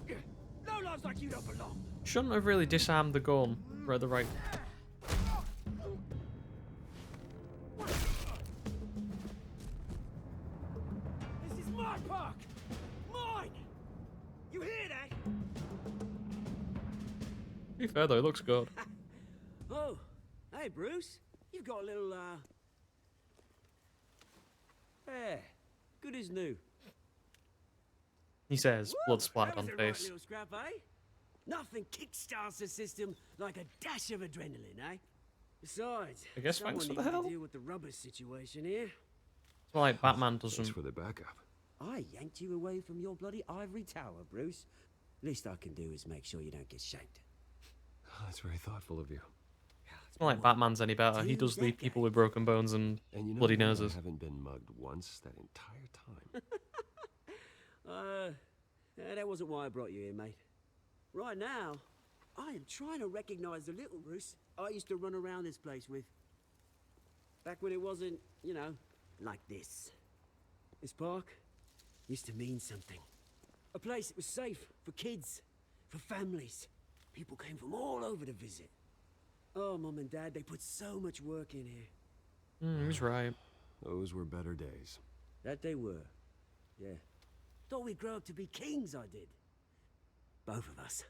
No lives like you don't belong. Shouldn't have really disarmed the gun at the right. This is my park! Mine! You hear that? To be fair though, it looks good. Oh, hey Bruce. You've got a little, hair. Good as new. He says, blood splattered That on was a right face. little scrap, eh? Nothing kickstarts the system like a dash of adrenaline, eh? Besides, I guess someone thanks for the needed to help. deal with the rubber situation here. It's more like Batman Thanks doesn't. for the backup. I yanked you away from your bloody ivory tower, Bruce. Least I can do is make sure you don't get shanked. That's very thoughtful of you. It's not like Batman's any better. He does leave people with broken bones and you know bloody what? noses. I haven't been mugged once that entire time. That wasn't why I brought you here, mate. Right now, I am trying to recognize the little Bruce I used to run around this place with. Back when it wasn't, you know, like this. This park used to mean something. A place that was safe for kids, for families. People came from all over to visit. Oh, Mum and Dad, they put so much work in here. He's right. Those were better days. That they were. Yeah. Thought we'd grow up to be kings, I did. Both of us.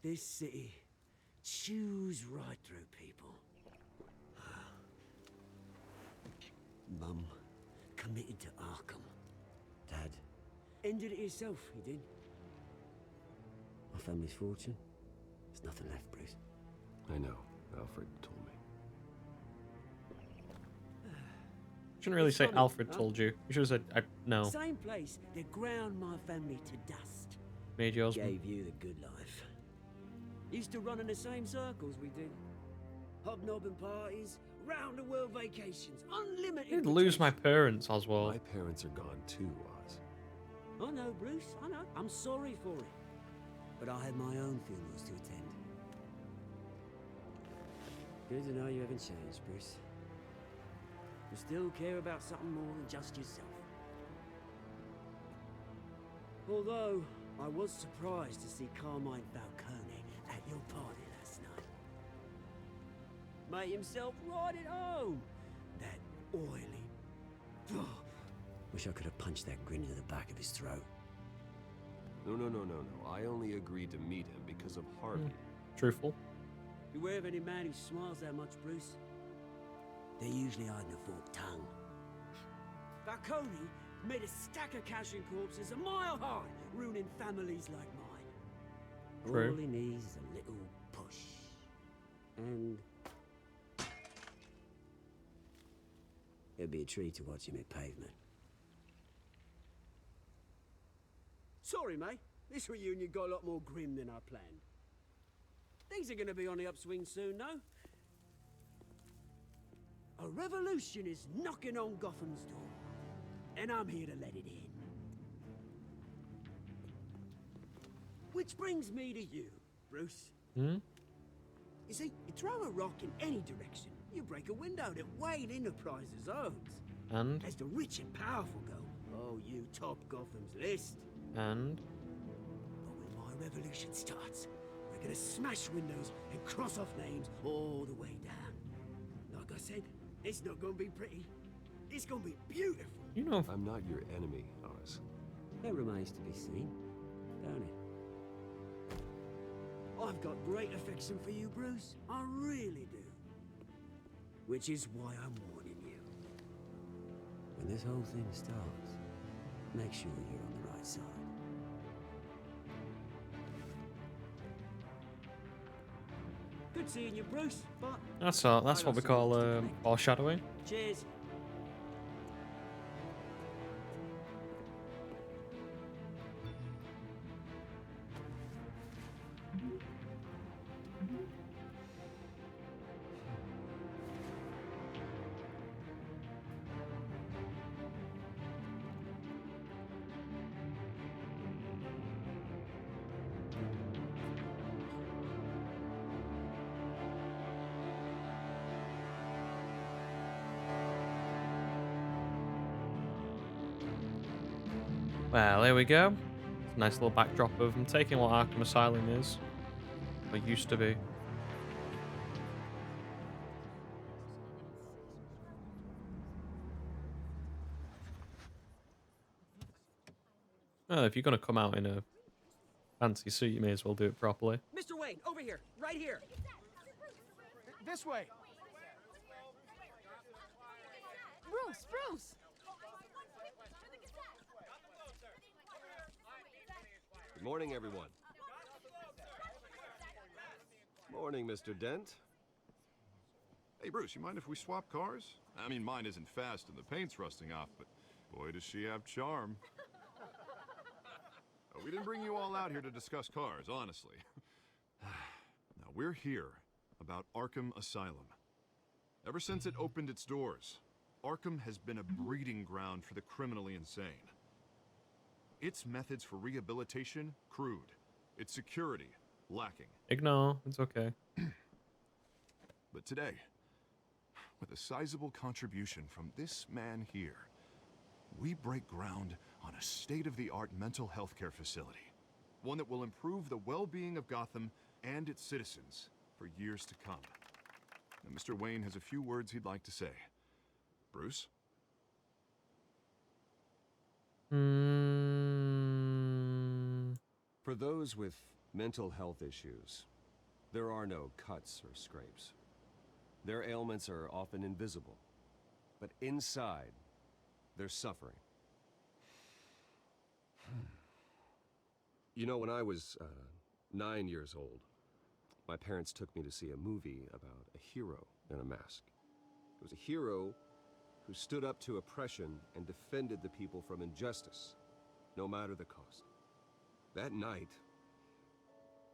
This city chews right through people. Mum committed to Arkham. Dad ended it himself, he did. My family's fortune. There's nothing left, Bruce. I know. Alfred told me. Shouldn't really say Alfred told you. You should have said, no. Same place that ground my family to dust. Made yours. Gave you the good life. Used to run in the same circles we did. Hobnobbing parties, round-the-world vacations, unlimited. I'd lose my parents, Oswald. My parents are gone too, Oz. I know, Bruce, I know. I'm sorry for it. But I had my own funerals to attend. Good to know you haven't changed, Bruce. You still care about something more than just yourself. Although, I was surprised to see Carmine Falcone at your party last night. Made himself right at home. That oily... Wish I could have punched that grin to the back of his throat. No. I only agreed to meet him because of Harvey. Truthful. Beware of any man who smiles that much, Bruce. They're usually hiding a forked tongue. Falcone made a stack of cash and corpses a mile high, ruining families like mine. True. All he needs is a little push. And... it'd be a treat to watch him hit pavement. Sorry, mate. This reunion got a lot more grim than I planned. Things are gonna be on the upswing soon, no? A revolution is knocking on Gotham's door, and I'm here to let it in. Which brings me to you, Bruce. You see, you throw a rock in any direction, you break a window that Wayne Enterprises owns. And? As the rich and powerful go, oh, you top Gotham's list. And? But when my revolution starts, we're gonna smash windows and cross off names all the way down. Like I said, it's not gonna be pretty. It's gonna be beautiful. You know, I'm not your enemy, Oz. That remains to be seen, don't it? I've got great affection for you, Bruce. I really do. Which is why I'm warning you. When this whole thing starts, make sure you're on the right side. Good seeing you, Bruce, but... that's what we call foreshadowing. Cheers. Well, there we go. Nice little backdrop of them taking what Arkham Asylum is. Or used to be. Well, if you're going to come out in a fancy suit, you may as well do it properly. Mr. Wayne, over here, right here. This way. Bruce! Good morning, everyone. Morning, Mr. Dent. Hey, Bruce, you mind if we swap cars? I mean, mine isn't fast and the paint's rusting off, but boy, does she have charm. We didn't bring you all out here to discuss cars, honestly. Now, we're here about Arkham Asylum. Ever since it opened its doors, Arkham has been a breeding ground for the criminally insane. Its methods for rehabilitation, crude. Its security, lacking. Ignore. It's okay. But today, with a sizable contribution from this man here, we break ground on a state-of-the-art mental health care facility. One that will improve the well-being of Gotham and its citizens for years to come. Now, Mr. Wayne has a few words he'd like to say. Bruce? For those with mental health issues, there are no cuts or scrapes. Their ailments are often invisible, but inside, they're suffering. You know, when I was 9 years old, my parents took me to see a movie about a hero in a mask. It was a hero who stood up to oppression and defended the people from injustice, no matter the cost. That night,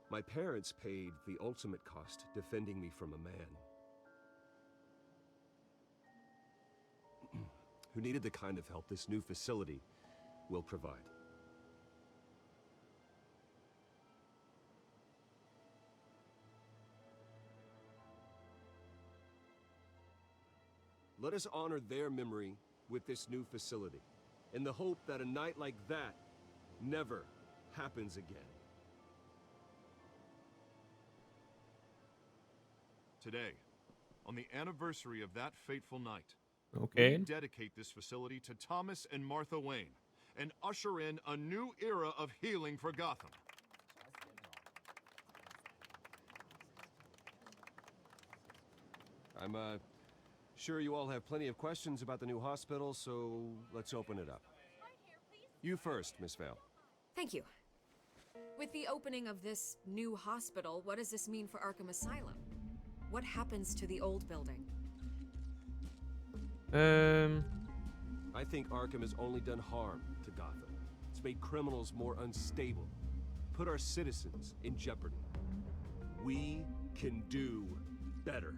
my parents paid the ultimate cost defending me from a man who needed the kind of help this new facility will provide. Let us honor their memory with this new facility, in the hope that a night like that never happens again. Today, on the anniversary of that fateful night, Okay. we dedicate this facility to Thomas and Martha Wayne and usher in a new era of healing for Gotham. I'm sure you all have plenty of questions about the new hospital, so let's open it up. You first, Miss Vale. Thank you. With the opening of this new hospital, what does this mean for Arkham Asylum? What happens to the old building? I think Arkham has only done harm to Gotham. It's made criminals more unstable, put our citizens in jeopardy. We can do better.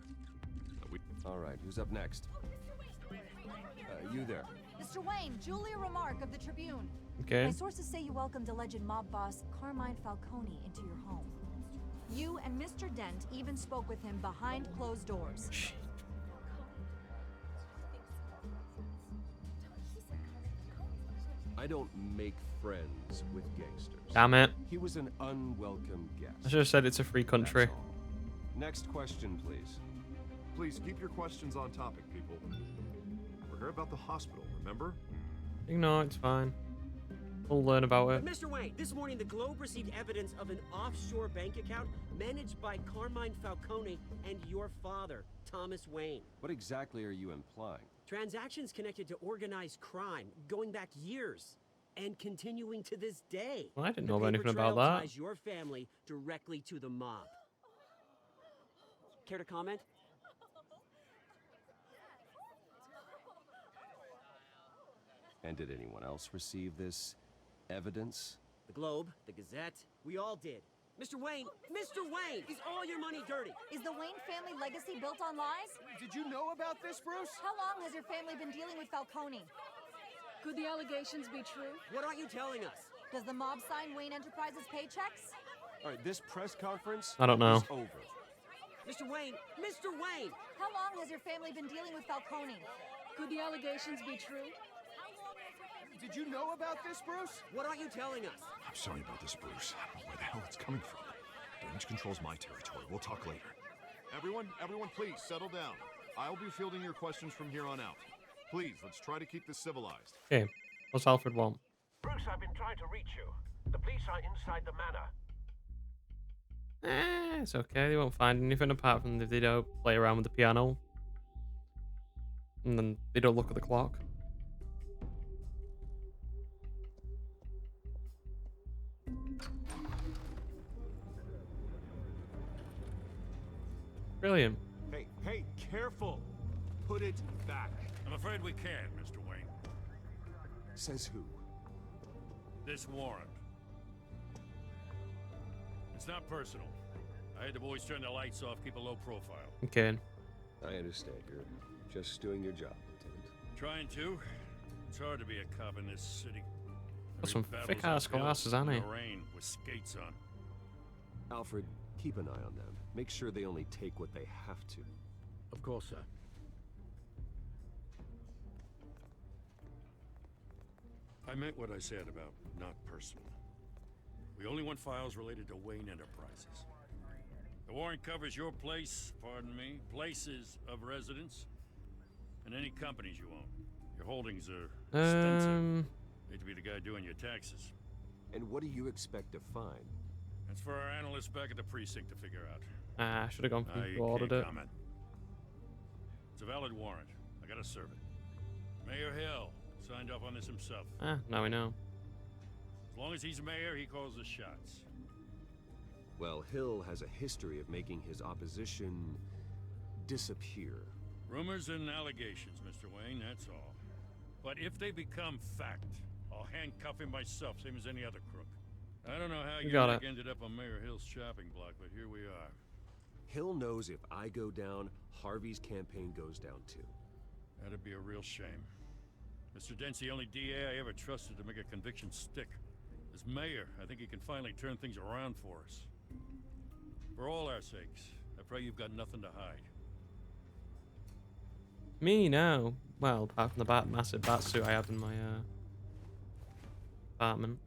All right, who's up next? You there. Mr. Wayne, Julia Remark of the Tribune. Okay. My sources say you welcomed alleged mob boss Carmine Falcone into your home. You and Mr. Dent even spoke with him behind closed doors. I don't make friends with gangsters. Damn it. He was an unwelcome guest. I should have said it's a free country. That's all. Next question, please. Please keep your questions on topic, people. We're here about the hospital, remember? Ignore, it's fine. We'll learn about it. Mr. Wayne, this morning the Globe received evidence of an offshore bank account managed by Carmine Falcone and your father, Thomas Wayne. What exactly are you implying? Transactions connected to organized crime, going back years, and continuing to this day. Well, I didn't The know anything paper about trail that. ties your family directly to the mob. Care to comment? And did anyone else receive this evidence? The Globe, the Gazette, we all did. Mr. Wayne, is all your money dirty? Is the Wayne family legacy built on lies? Did you know about this, Bruce? How long has your family been dealing with Falcone? Could the allegations be true? What aren't you telling us? Does the mob sign Wayne Enterprises paychecks? All right, this press conference I don't know. is over. Mr. Wayne! How long has your family been dealing with Falcone? Could the allegations be true? Did you know about this, Bruce? What aren't you telling us? I'm sorry about this, Bruce. I don't know where the hell it's coming from. Damage control's my territory. We'll talk later. Everyone, please settle down. I'll be fielding your questions from here on out. Please, let's try to keep this civilized. Okay. What's Alfred want? Bruce, I've been trying to reach you. The police are inside the manor. It's okay. They won't find anything apart from if they don't play around with the piano. And then they don't look at the clock. Brilliant. Hey, careful! Put it back. I'm afraid we can't, Mr. Wayne. Says who? This warrant. It's not personal. I had the boys turn the lights off, keep a low profile. Okay. I understand. You're just doing your job, Lieutenant. Trying to. It's hard to be a cop in this city. Got some Battles thick-ass uphill glasses, in ain't he? the rain with skates on. Alfred, keep an eye on them. Make sure they only take what they have to. Of course, sir. I meant what I said about not personal. We only want files related to Wayne Enterprises. The warrant covers your place, pardon me, places of residence, and any companies you own. Your holdings are extensive. Hate to be the guy doing your taxes. And what do you expect to find? That's for our analysts back at the precinct to figure out. Ah, should have gone for You who ordered can't it. comment. It's a valid warrant. I gotta serve it. Mayor Hill signed off on this himself. Ah, now we know. As long as he's mayor, he calls the shots. Well, Hill has a history of making his opposition disappear. Rumors and allegations, Mr. Wayne, that's all. But if they become fact, I'll handcuff him myself, same as any other crook. I don't know how You your got neck it. ended up on Mayor Hill's chopping block, but here we are. Hill knows if I go down, Harvey's campaign goes down too. That'd be a real shame. Mr. Dent's the only DA I ever trusted to make a conviction stick. As mayor, I think he can finally turn things around for us. For all our sakes, I pray you've got nothing to hide. Me, no. Well, apart from the massive bat suit I had in my apartment.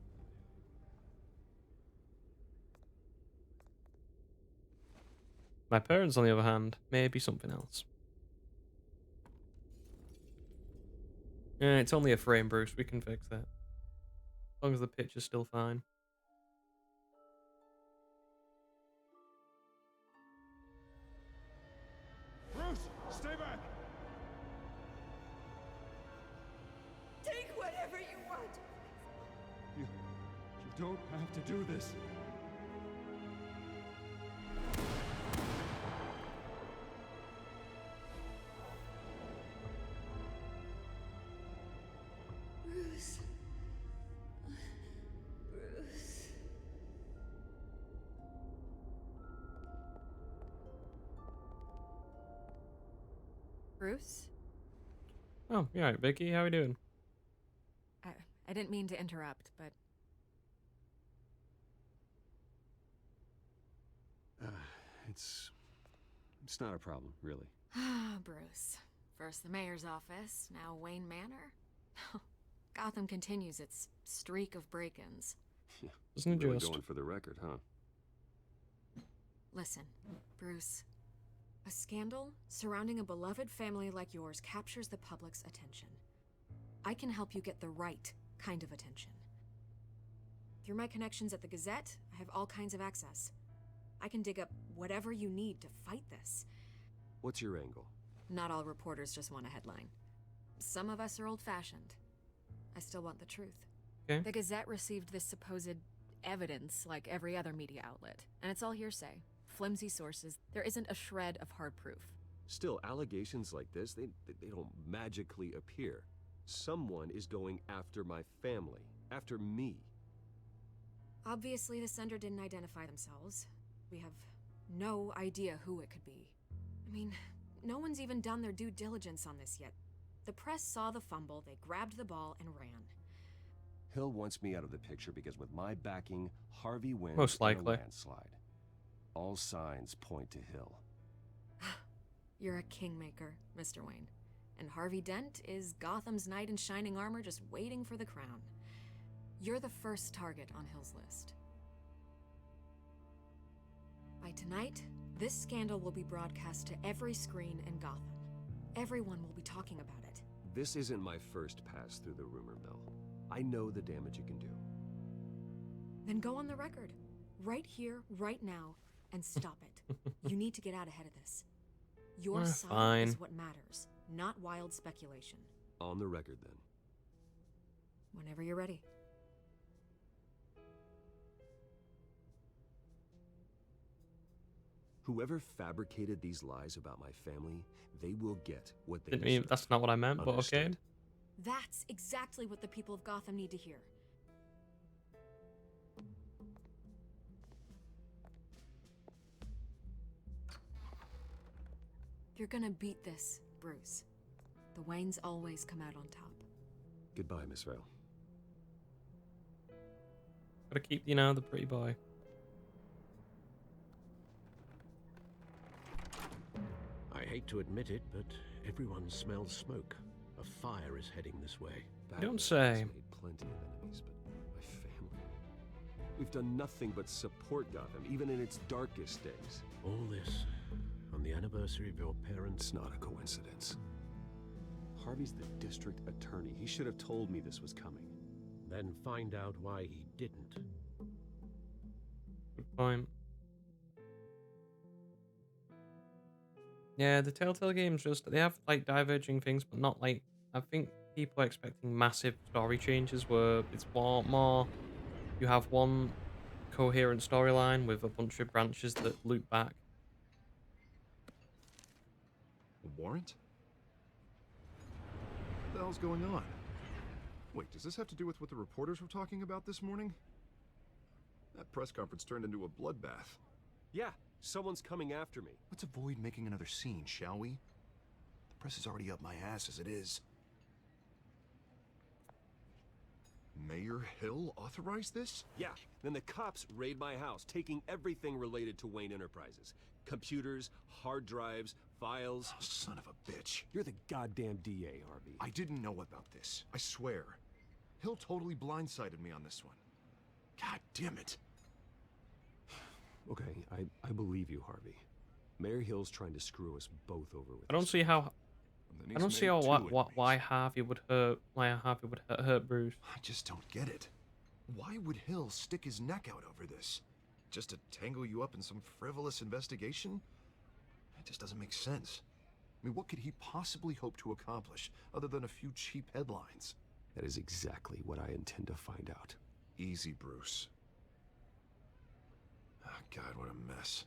My parents, on the other hand, maybe something else. Yeah, it's only a frame, Bruce. We can fix that. As long as the picture's still fine. Bruce, stay back! Take whatever you want. You don't have to do this. Bruce. Bruce. Bruce? Oh, you alright, Vicky? How are we doing? I didn't mean to interrupt, but It's not a problem, really. Bruce. First the mayor's office, now Wayne Manor. Gotham continues its streak of break-ins. Isn't it Really just? going for the record, huh? Listen, Bruce. A scandal surrounding a beloved family like yours captures the public's attention. I can help you get the right kind of attention. Through my connections at the Gazette, I have all kinds of access. I can dig up whatever you need to fight this. What's your angle? Not all reporters just want a headline. Some of us are old-fashioned. I still want the truth. Okay. The Gazette received this supposed evidence like every other media outlet, and it's all hearsay. Flimsy sources. There isn't a shred of hard proof. Still, allegations like this, they don't magically appear. Someone is going after my family, after me. Obviously, the sender didn't identify themselves. We have no idea who it could be. I mean, no one's even done their due diligence on this yet. The press saw the fumble, they grabbed the ball and ran. Hill wants me out of the picture because with my backing, Harvey wins Most in a likely. landslide. All signs point to Hill. You're a kingmaker, Mr. Wayne. And Harvey Dent is Gotham's knight in shining armor just waiting for the crown. You're the first target on Hill's list. By tonight, this scandal will be broadcast to every screen in Gotham. Everyone will be talking about it. This isn't my first pass through the rumor mill. I know the damage it can do. Then go on the record. Right here, right now, and stop it. You need to get out ahead of this. Your side fine. is what matters, not wild speculation. On the record, then. Whenever you're ready. Whoever fabricated these lies about my family, they will get what they Didn't mean, deserve. that's not what I meant, but okay. Understood? That's exactly what the people of Gotham need to hear. You're gonna beat this, Bruce. The Waynes always come out on top. Goodbye, Miss Vale. Gotta keep, you know, the pretty boy. I hate to admit it, but everyone smells smoke. A fire is heading this way. You don't say. Made plenty of enemies, but my family. We've done nothing but support Gotham, even in its darkest days. All this on the anniversary of your parents'. It's not a coincidence. Harvey's the district attorney. He should have told me this was coming. Then find out why he didn't. Good point. Yeah, the Telltale games they have like diverging things, but not like, I think people are expecting massive story changes where it's more you have one coherent storyline with a bunch of branches that loop back. A warrant? What the hell's going on? Wait, does this have to do with what the reporters were talking about this morning? That press conference turned into a bloodbath. Yeah, someone's coming after me. Let's avoid making another scene, shall we? The press is already up my ass as it is. Mayor Hill authorized this? Yeah, then the cops raid my house, taking everything related to Wayne Enterprises. Computers, hard drives, files. Oh, son of a bitch. You're the goddamn DA, Harvey. I didn't know about this. I swear. Hill totally blindsided me on this one. God damn it. Okay, I believe you, Harvey. Mayor Hill's trying to screw us both over with I don't this. see how. I don't see how why Harvey would hurt Bruce. I just don't get it. Why would Hill stick his neck out over this? Just to tangle you up in some frivolous investigation? It just doesn't make sense. I mean, what could he possibly hope to accomplish other than a few cheap headlines? That is exactly what I intend to find out. Easy, Bruce. Oh, God, what a mess.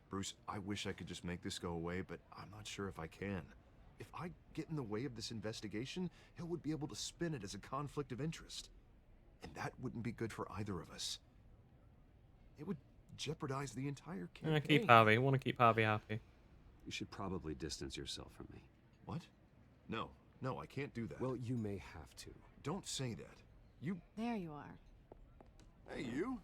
Bruce, I wish I could just make this go away, but I'm not sure if I can. If I get in the way of this investigation, Hill would be able to spin it as a conflict of interest. And that wouldn't be good for either of us. It would jeopardize the entire campaign. I keep Harvey. I want to keep Harvey happy. You should probably distance yourself from me. What? No, I can't do that. Well, you may have to. Don't say that. You... There you are. Hey, you?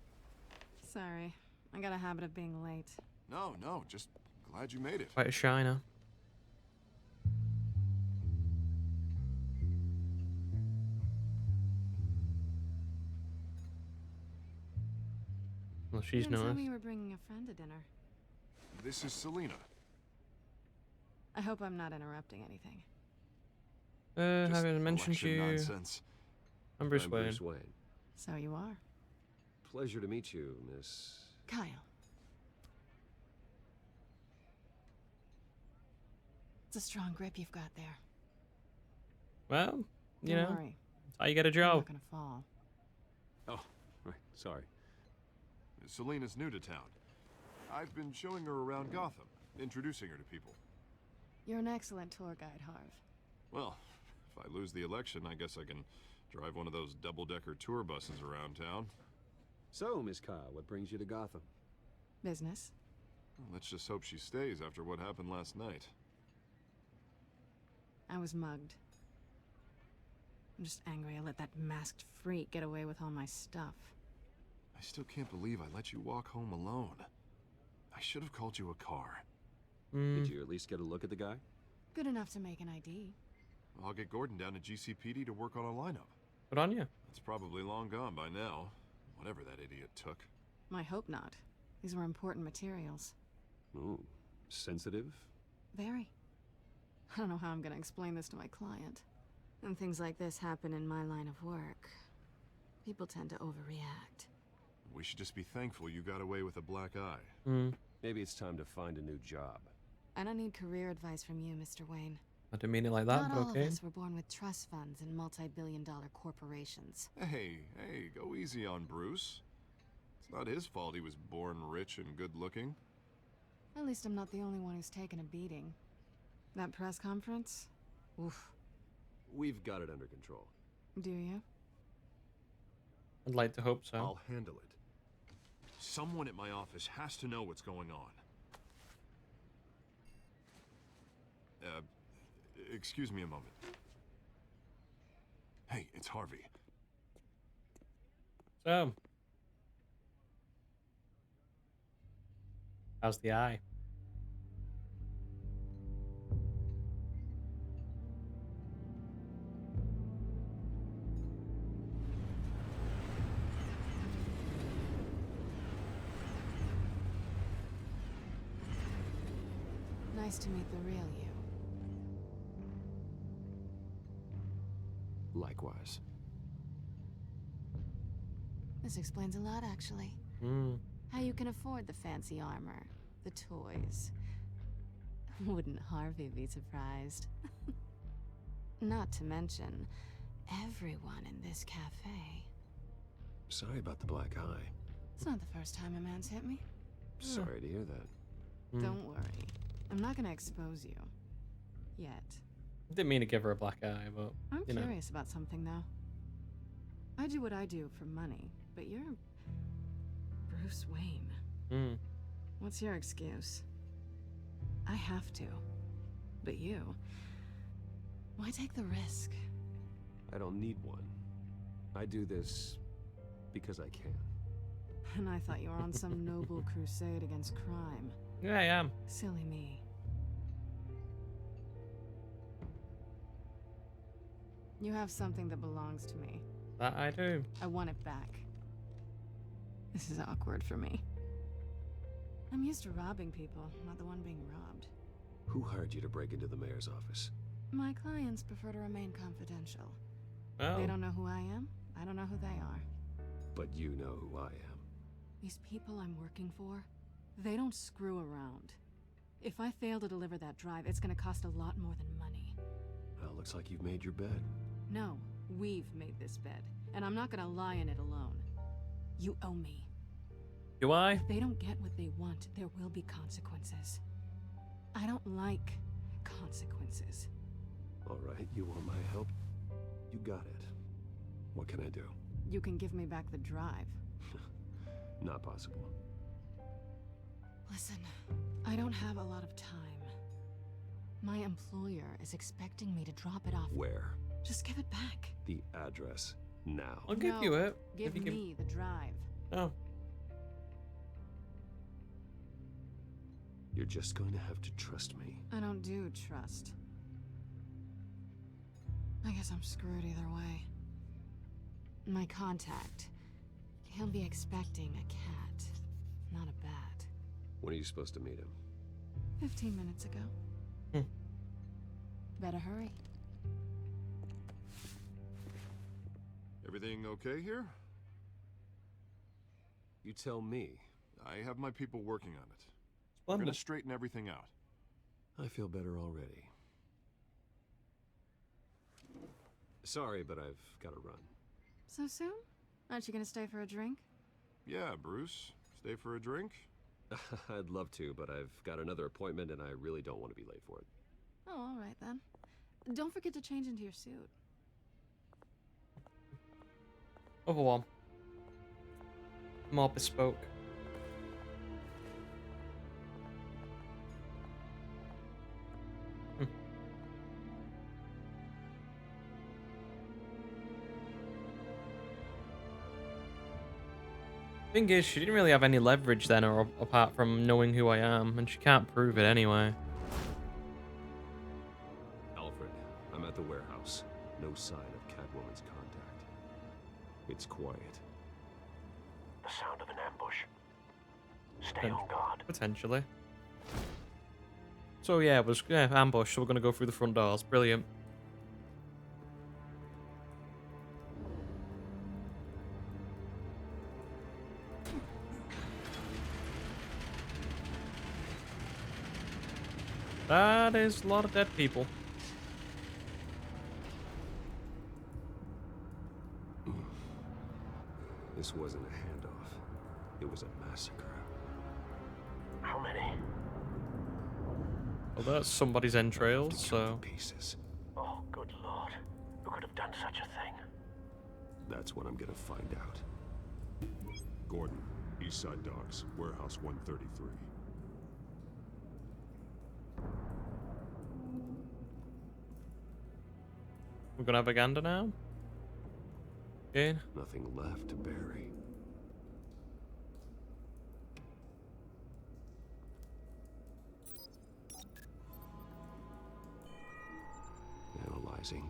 Sorry. I got a habit of being late. No, just glad you made it. Quite a shiner. Well, she's you didn't tell nice. me you were bringing a friend to dinner. This is Selina. I hope I'm not interrupting anything. Haven't mentioned you. Nonsense. I'm Bruce Wayne. Bruce Wayne. So you are. Pleasure to meet you, Miss... Kyle. It's a strong grip you've got there. Well, you Don't know, worry. that's how you get a I'm job. not gonna fall. Oh, right. Sorry. Selena's new to town. I've been showing her around Gotham, introducing her to people. You're an excellent tour guide, Harv. Well, if I lose the election, I guess I can drive one of those double-decker tour buses around town. So, Miss Kyle, what brings you to Gotham? Business. Well, let's just hope she stays after what happened last night. I was mugged. I'm just angry I let that masked freak get away with all my stuff. I still can't believe I let you walk home alone. I should have called you a car. Did you at least get a look at the guy? Good enough to make an ID. I'll get Gordon down to GCPD to work on a lineup. Good on you. It's probably long gone by now, whatever that idiot took. I hope not. These were important materials. Ooh, sensitive? Very. I don't know how I'm gonna explain this to my client. When things like this happen in my line of work, people tend to overreact. We should just be thankful you got away with a black eye. Maybe it's time to find a new job. I don't need career advice from you, Mr. Wayne. I didn't mean it like that, Not but all okay. of us were born with trust funds and multi-billion-dollar corporations. Hey, go easy on Bruce. It's not his fault he was born rich and good-looking. At least I'm not the only one who's taken a beating. That press conference? Oof. We've got it under control. Do you? I'd like to hope so. I'll handle it. Someone at my office has to know what's going on. Excuse me a moment. Hey, it's Harvey. So, how's the eye? Nice to meet the real you. Likewise. This explains a lot, actually. How you can afford the fancy armor, the toys. Wouldn't Harvey be surprised? Not to mention, everyone in this cafe. Sorry about the black eye. It's not the first time a man's hit me. Sorry to hear that. Don't worry. I'm not gonna expose you. Yet. Didn't mean to give her a black eye, but I'm you know. curious about something, though. I do what I do for money, but you're Bruce Wayne. What's your excuse? I have to. But you, why take the risk? I don't need one. I do this because I can. And I thought you were on some noble crusade against crime. Yeah, I am. Silly me. You have something that belongs to me. That I do. I want it back. This is awkward for me. I'm used to robbing people, not the one being robbed. Who hired you to break into the mayor's office? My clients prefer to remain confidential. Oh. They don't know who I am. I don't know who they are. But you know who I am. These people I'm working for, they don't screw around. If I fail to deliver that drive, it's gonna cost a lot more than money. Well, looks like you've made your bed. No, we've made this bed, and I'm not gonna lie in it alone. You owe me. Do I? If they don't get what they want, there will be consequences. I don't like consequences. All right, you want my help? You got it. What can I do? You can give me back the drive. Not possible. Listen, I don't have a lot of time. My employer is expecting me to drop it off. Where? Just give it back. The address. Now. I'll give you it. Give me the drive. Oh. You're just going to have to trust me. I don't do trust. I guess I'm screwed either way. My contact. He'll be expecting a cat, not a bat. When are you supposed to meet him? 15 minutes ago. Better hurry. Everything okay here? You tell me. I have my people working on it. We're Splendid. gonna straighten everything out. I feel better already. Sorry, but I've got to run. So soon? Aren't you gonna stay for a drink? Yeah, Bruce. Stay for a drink? I'd love to, but I've got another appointment and I really don't want to be late for it. Oh, all right then. Don't forget to change into your suit. Other one. More bespoke. Thing is, she didn't really have any leverage then, or apart from knowing who I am, and she can't prove it anyway. Alfred, I'm at the warehouse. No sign of Catwoman's contact. It's quiet. The sound of an ambush. Stay on guard. Potentially. So yeah, it was ambush, so we're gonna go through the front doors. Brilliant. That is a lot of dead people. This wasn't a handoff. It was a massacre. How many? Well, that's somebody's entrails, so... Pieces. Oh, good lord. Who could have done such a thing? That's what I'm gonna find out. Gordon, Eastside Docks, Warehouse 133. We're gonna have a gander now. Okay. Nothing left to bury. Analyzing.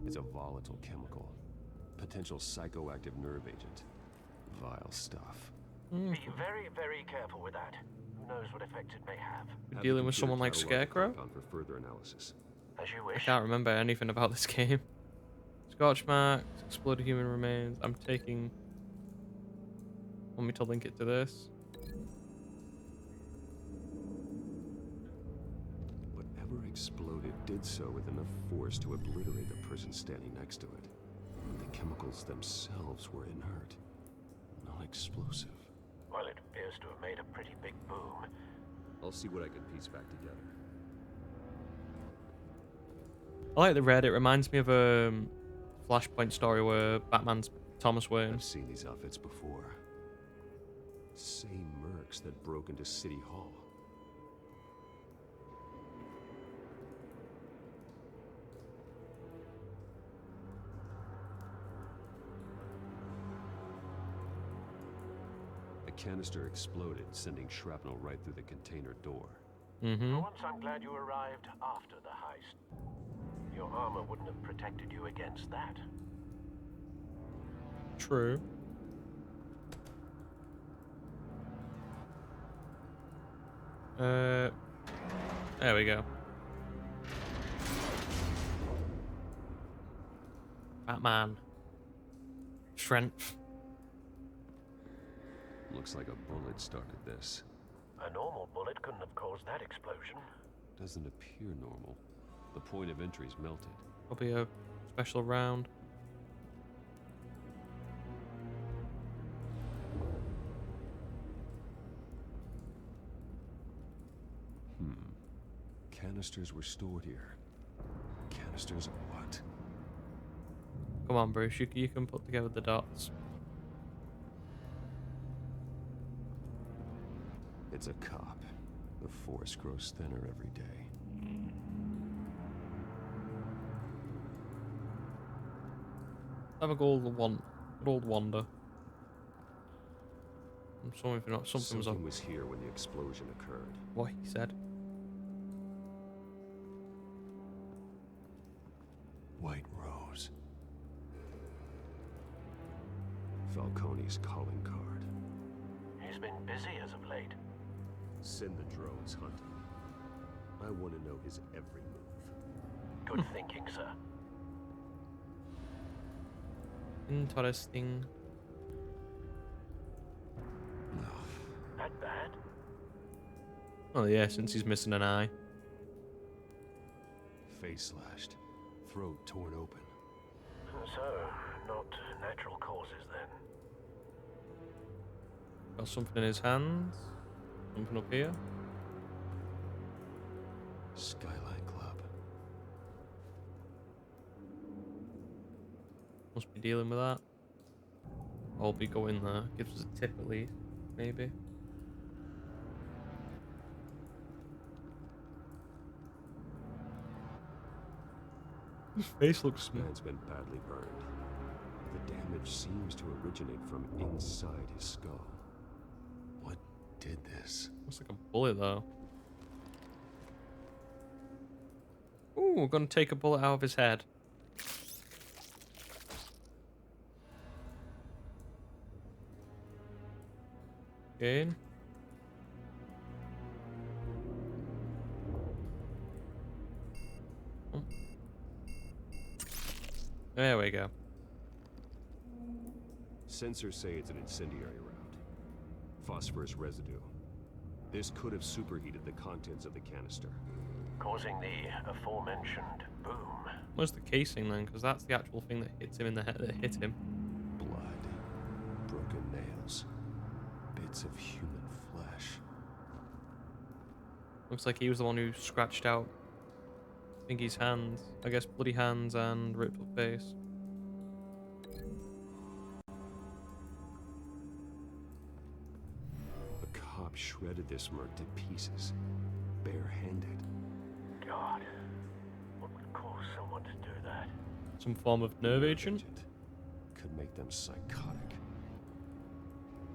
It's a volatile chemical. Potential psychoactive nerve agent. Vile stuff. Be very, very careful with that. Who knows what effect it may have. We're dealing with someone like Scarecrow? For further analysis. As you I wish. can't remember anything about this game. Scorch marks, exploded human remains. I'm taking... Want me to link it to this? Whatever exploded did so with enough force to obliterate the person standing next to it. The chemicals themselves were inert, non-explosive. Well, it appears to have made a pretty big boom. I'll see what I can piece back together. I like the red. It reminds me of a Flashpoint story where Batman's Thomas Wayne. I've seen these outfits before. Same mercs that broke into City Hall. The canister exploded, sending shrapnel right through the container door. Mm-hmm. For once, I'm glad you arrived after the heist. Your armor wouldn't have protected you against that. True. There we go. Batman. Strength. Looks like a bullet started this. A normal bullet couldn't have caused that explosion. Doesn't appear normal. The point of entry's melted. Probably a special round. Canisters were stored here. Canisters of what? Come on, Bruce. You can put together the dots. It's a cop. The force grows thinner every day. Have a good old wander. I'm sorry if not. Something was here when the explosion occurred. What he said. White Rose. Falcone's calling card. He's been busy as of late. Send the drones hunting. I want to know his every move. Good thinking, sir. Interesting. That bad? Oh yeah, since he's missing an eye. Face slashed. Throat torn open. So, not natural causes then. Got something in his hands. Something up here. Skyline Club. Must be dealing with that. I'll be going there. Gives us a tip at least. Maybe. His face looks smooth. Man's been badly burned. The damage seems to originate from inside his skull. What did this? Looks like a bullet though. Ooh, we're gonna take a bullet out of his head. Again. Oh. There we go. Sensors say it's an incendiary round. Phosphorus residue. This could have superheated the contents of the canister. Causing the aforementioned boom. Where's the casing then? Because that's the actual thing that hits him in the head. That hit him. Blood. Broken nails. Bits of human flesh. Looks like he was the one who scratched out Thingy's hands. I guess bloody hands and ripped up face. The cop shredded this merc to pieces. Barehanded. God. What would want to do that. Some form of nerve agent. Could make them psychotic.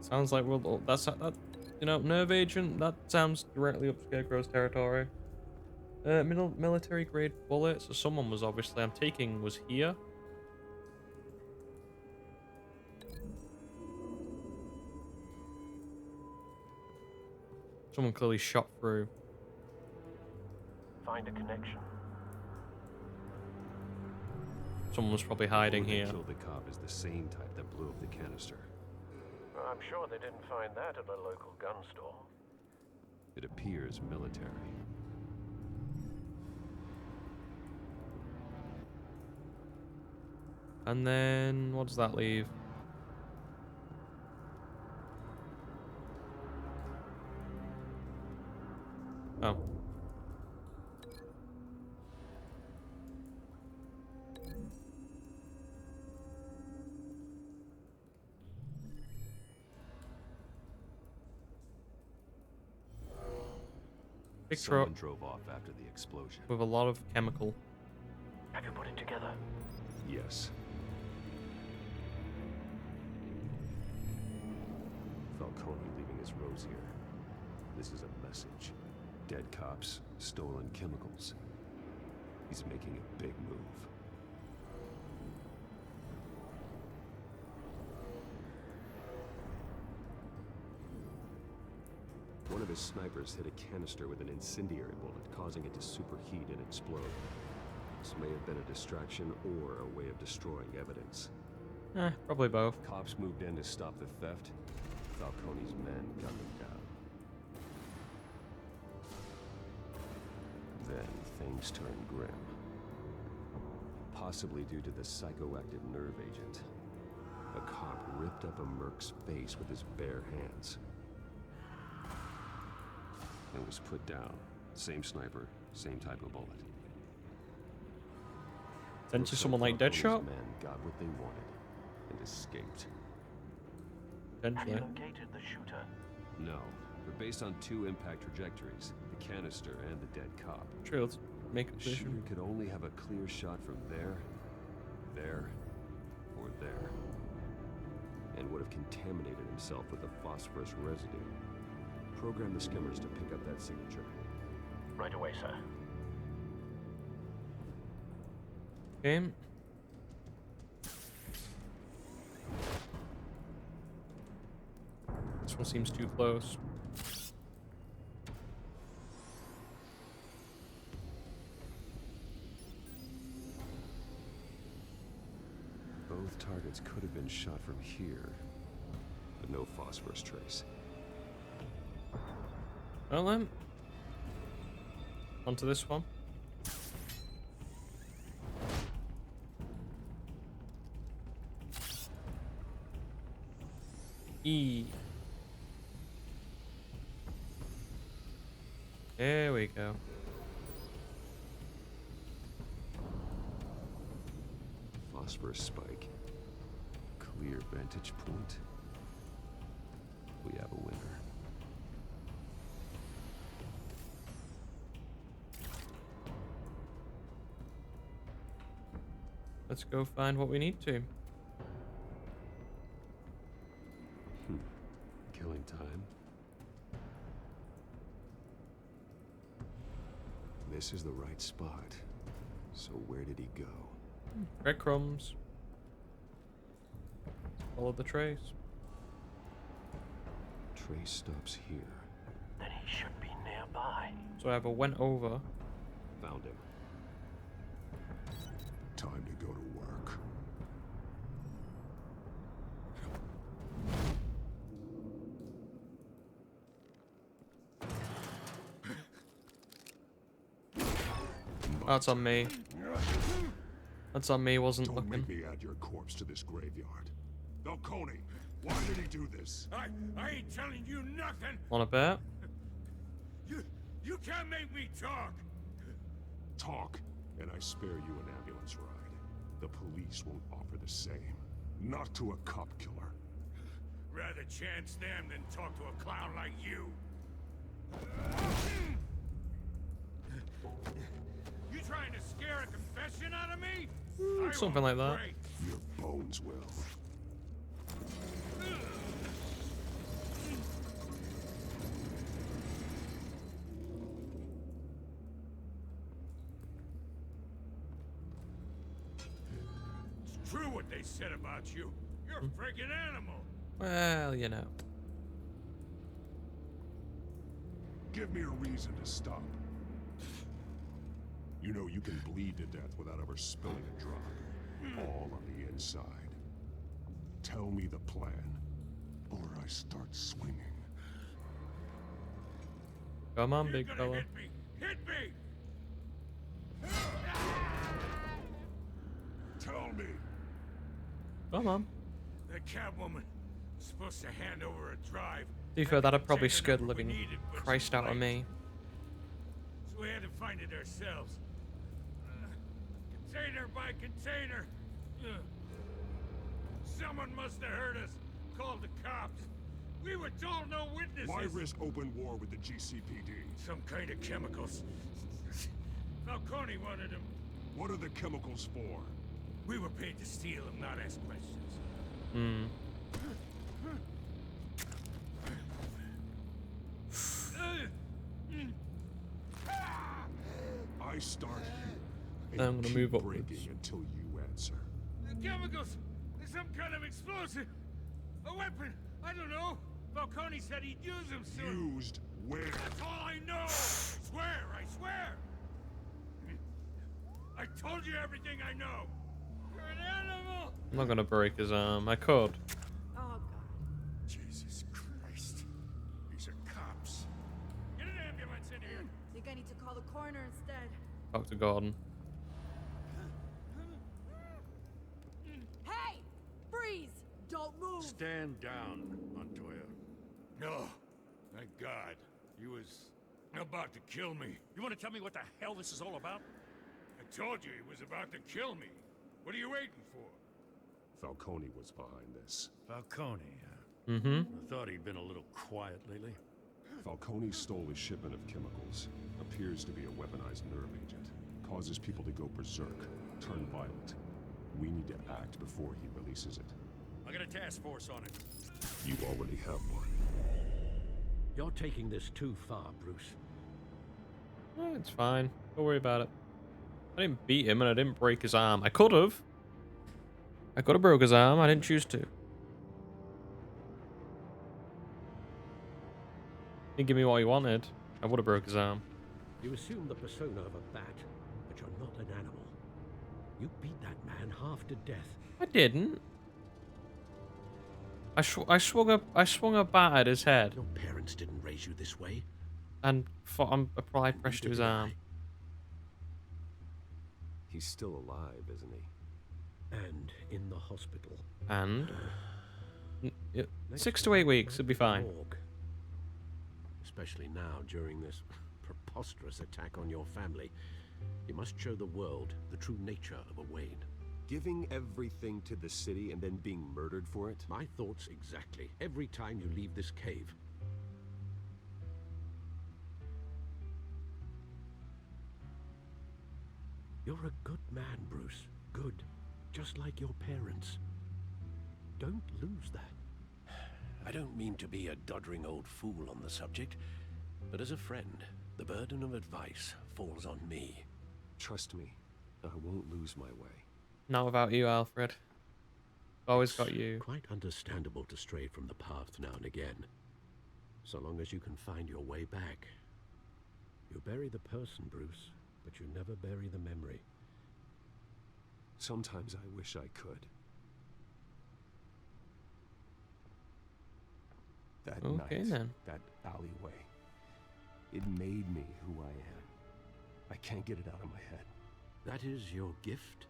Sounds like that. You know, nerve agent. That sounds directly up Scarecrow's territory. Military grade bullet. So someone was obviously was here. Someone clearly shot through. Find a connection. Someone was probably hiding here. Killed the cop is the same type that blew up the canister. I'm sure they didn't find that at a local gun store. It appears military. And then what does that leave? Oh. Big truck Someone drove off after the explosion. with a lot of chemical. Have you put it together? Yes. Falcone leaving his rose here. This is a message. Dead cops, stolen chemicals. He's making a big move. One of his snipers hit a canister with an incendiary bullet, causing it to superheat and explode. This may have been a distraction or a way of destroying evidence. Probably both. Cops moved in to stop the theft. Falcone's men gunned them down. Then things turned grim. Possibly due to the psychoactive nerve agent. A cop ripped up a merc's face with his bare hands. And was put down. Same sniper, same type of bullet. Then to someone like Deadshot? Men got what they wanted and escaped. Have you Potentially. located the shooter? No, but based on two impact trajectories, the canister and the dead cop. True, let's make a The decision. shooter could only have a clear shot from there, or there. And would have contaminated himself with the phosphorus residue. Program the skimmers to pick up that signature. Right away, sir. Okay. This one seems too close. Both targets could have been shot from here, but no phosphorus trace. Well then. Onto this one. E. There we go. Phosphorus spike. Clear vantage point. We have a winner. Let's go find what we need to. Killing time. This is the right spot. So where did he go? Breadcrumbs. Follow the trace. Trace stops here. Then he should be nearby. So I either went over. Found him. Time to go to work. That's on me. That's on me, wasn't Don't looking. make me add your corpse to this graveyard. Falcone, why did he do this? I ain't telling you nothing. Want a bet? You can't make me talk. Talk, and I spare you an ambulance ride. The police won't offer the same. Not to a cop killer. Rather chance them than talk to a clown like you. You trying to scare a confession out of me? Something like that. Your bones will. It's true what they said about you. You're a friggin' animal. Well, you know. Give me a reason to stop. You know you can bleed to death without ever spilling a drop. All on the inside. Tell me the plan, or I start swinging. Come on, big fella. Hit me! Tell me. Come on. The Catwoman was supposed to hand over a drive. To be fair, that'd probably scare the living Christ out of me. So we had to find it ourselves. Container by container. Someone must have heard us. Called the cops. We were told no witnesses. Why risk open war with the GCPD? Some kind of chemicals. Falcone wanted them. What are the chemicals for? We were paid to steal them, not ask questions. Hmm. I start here. I'm gonna move upwards. Breaking until you answer. The chemicals! There's some kind of explosive! A weapon! I don't know! Falcone said he'd use them soon! Used where? That's all I know! I swear! I told you everything I know! You're an animal! I'm not gonna break his arm. I could. Oh, God. Jesus Christ. These are cops. Get an ambulance in here! Think I need to call the coroner instead. Dr. Gordon. Hey! Freeze! Don't move! Stand down, Montoya. No. Thank God. He was about to kill me. You want to tell me what the hell this is all about? I told you he was about to kill me. What are you waiting for? Falcone was behind this. Falcone, Mm-hmm. I thought he'd been a little quiet lately. Falcone stole a shipment of chemicals. Appears to be a weaponized nerve agent. Causes people to go berserk, turn violent. We need to act before he releases it. I got a task force on it. You already have one. You're taking this too far, Bruce. It's fine. Don't worry about it. I didn't beat him and I didn't break his arm. I could have. I could have broke his arm. I didn't choose to. Didn't give me what he wanted. I would have broke his arm. You assume the persona of a bat, but you're not an animal. You beat that man half to death. I didn't. I swung a bat at his head. Your parents didn't raise you this way. And applied pressure to his arm. He's still alive, isn't he? And in the hospital. And 6 to 8 weeks, it'll be fine. Especially now, during this preposterous attack on your family. You must show the world the true nature of a Wayne. Giving everything to the city and then being murdered for it? My thoughts exactly. Every time you leave this cave. You're a good man, Bruce. Good. Just like your parents. Don't lose that. I don't mean to be a doddering old fool on the subject, but as a friend, the burden of advice falls on me. Trust me, I won't lose my way. Not without you, Alfred. Always got you. Quite understandable to stray from the path now and again. So long as you can find your way back. You bury the person, Bruce, but you never bury the memory. Sometimes I wish I could. That Okay, night, then. that alleyway, it made me who I am. I can't get it out of my head. That is your gift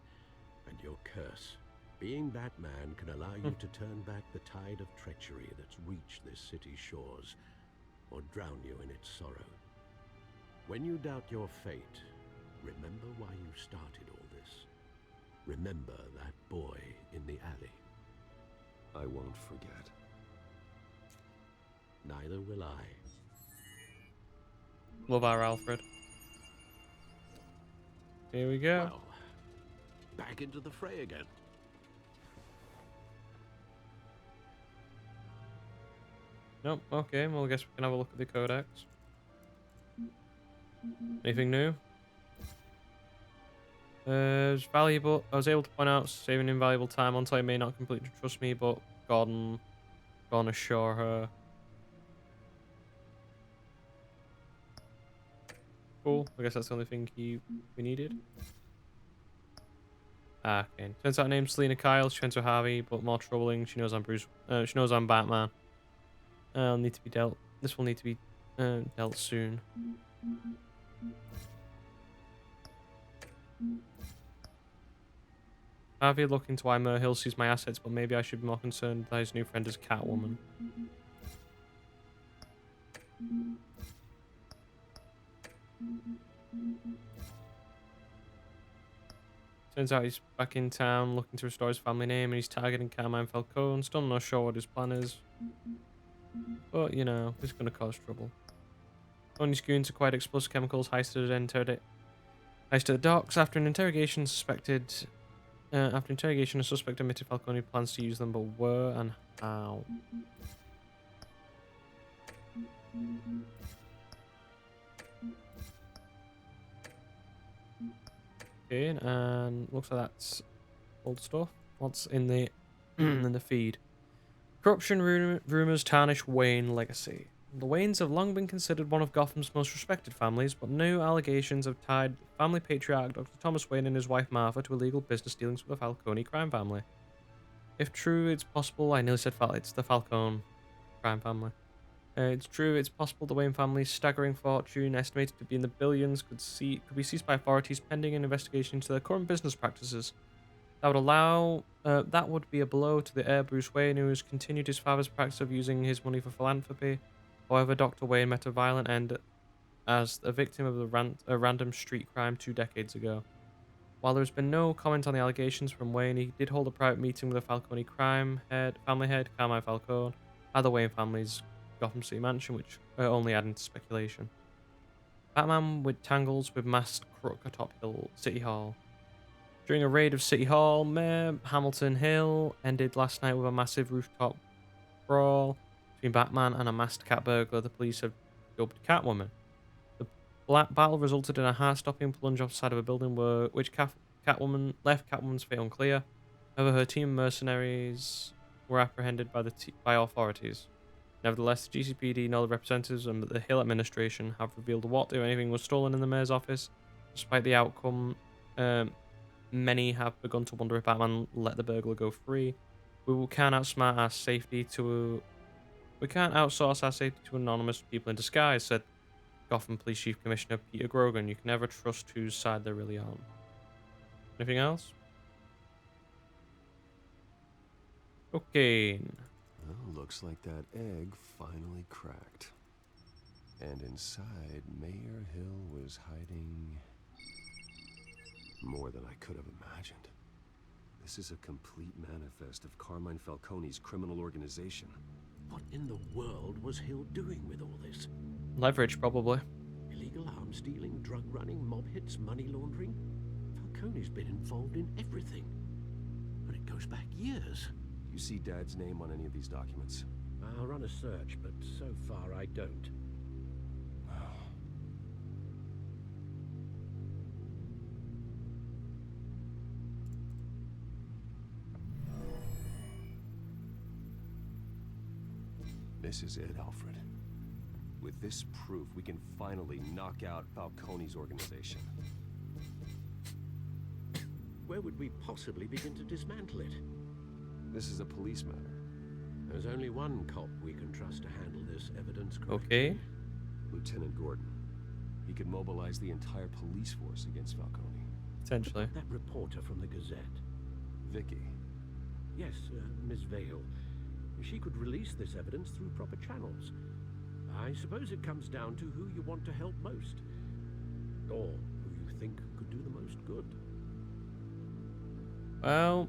and your curse. Being Batman can allow you to turn back the tide of treachery that's reached this city's shores, or drown you in its sorrow. When you doubt your fate, remember why you started all this. Remember that boy in the alley. I won't forget. Neither will I. Love our Alfred. Here we go. Well, back into the fray again. Nope. Okay. Well, I guess we can have a look at the codex. Anything new? It's valuable. I was able to point out saving invaluable time on time may not completely trust me, but Gordon gonna assure her. Cool. I guess that's the only thing we needed. Ah, okay. Turns out her name's Selena Kyle. She went to Harvey, but more troubling. She knows I'm Bruce. She knows I'm Batman. I'll need to be dealt. This will need to be dealt soon. Harvey look into why Merhill sees my assets, but maybe I should be more concerned that his new friend is Catwoman. Turns out he's back in town looking to restore his family name, and he's targeting Carmine Falcone. Still not sure what his plan is. But, you know, it's going to cause trouble. Tony's goons acquired explosive chemicals, heisted the docks. After an interrogation, a suspect admitted Falcone plans to use them, but where and how? Okay, and looks like that's all the stuff. What's in the in the feed? Corruption rumors tarnish Wayne legacy. The Waynes have long been considered one of Gotham's most respected families, but new allegations have tied family patriarch Dr. Thomas Wayne and his wife Martha to illegal business dealings with the Falcone crime family. If true, it's possible. I nearly said it's the Falcone crime family. It's true. It's possible the Wayne family's staggering fortune, estimated to be in the billions, could be seized by authorities pending an investigation into their current business practices. That would be a blow to the heir Bruce Wayne, who has continued his father's practice of using his money for philanthropy. However, Dr. Wayne met a violent end as a victim of a random street crime 2 decades ago. While there has been no comment on the allegations from Wayne, he did hold a private meeting with the Falcone family head, Carmine Falcone, at the Wayne family's Gotham City mansion, which only added to speculation. Batman with tangles with masked crook atop City Hall. During a raid of City Hall, Mayor Hamilton Hill ended last night with a massive rooftop brawl between Batman and a masked cat burglar the police have dubbed Catwoman. The battle resulted in a heart-stopping plunge off the side of a building which Catwoman left Catwoman's fate unclear. However, her team of mercenaries were apprehended by authorities. Nevertheless, the GCPD and all the representatives and the Hill administration have revealed what, if anything, was stolen in the mayor's office. Despite the outcome, many have begun to wonder if Batman let the burglar go free. We can't outsource our safety to anonymous people in disguise, said Gotham Police Chief Commissioner Peter Grogan. You can never trust whose side they're really on. Anything else? Okay. Well, looks like that egg finally cracked. And inside, Mayor Hill was hiding more than I could have imagined. This is a complete manifest of Carmine Falcone's criminal organization. What in the world was Hill doing with all this? Leverage, probably. Illegal arms dealing, drug running, mob hits, money laundering? Falcone's been involved in everything. And it goes back years. You see Dad's name on any of these documents? I'll run a search, but so far I don't. This is it, Alfred. With this proof, we can finally knock out Falcone's organization. Where would we possibly begin to dismantle it? This is a police matter. There's only one cop we can trust to handle this evidence correctly. Okay. Lieutenant Gordon. He could mobilize the entire police force against Falcone. Potentially. That reporter from the Gazette. Vicky. Yes, Miss Vale. She could release this evidence through proper channels. I suppose it comes down to who you want to help most. Or who you think could do the most good. Well,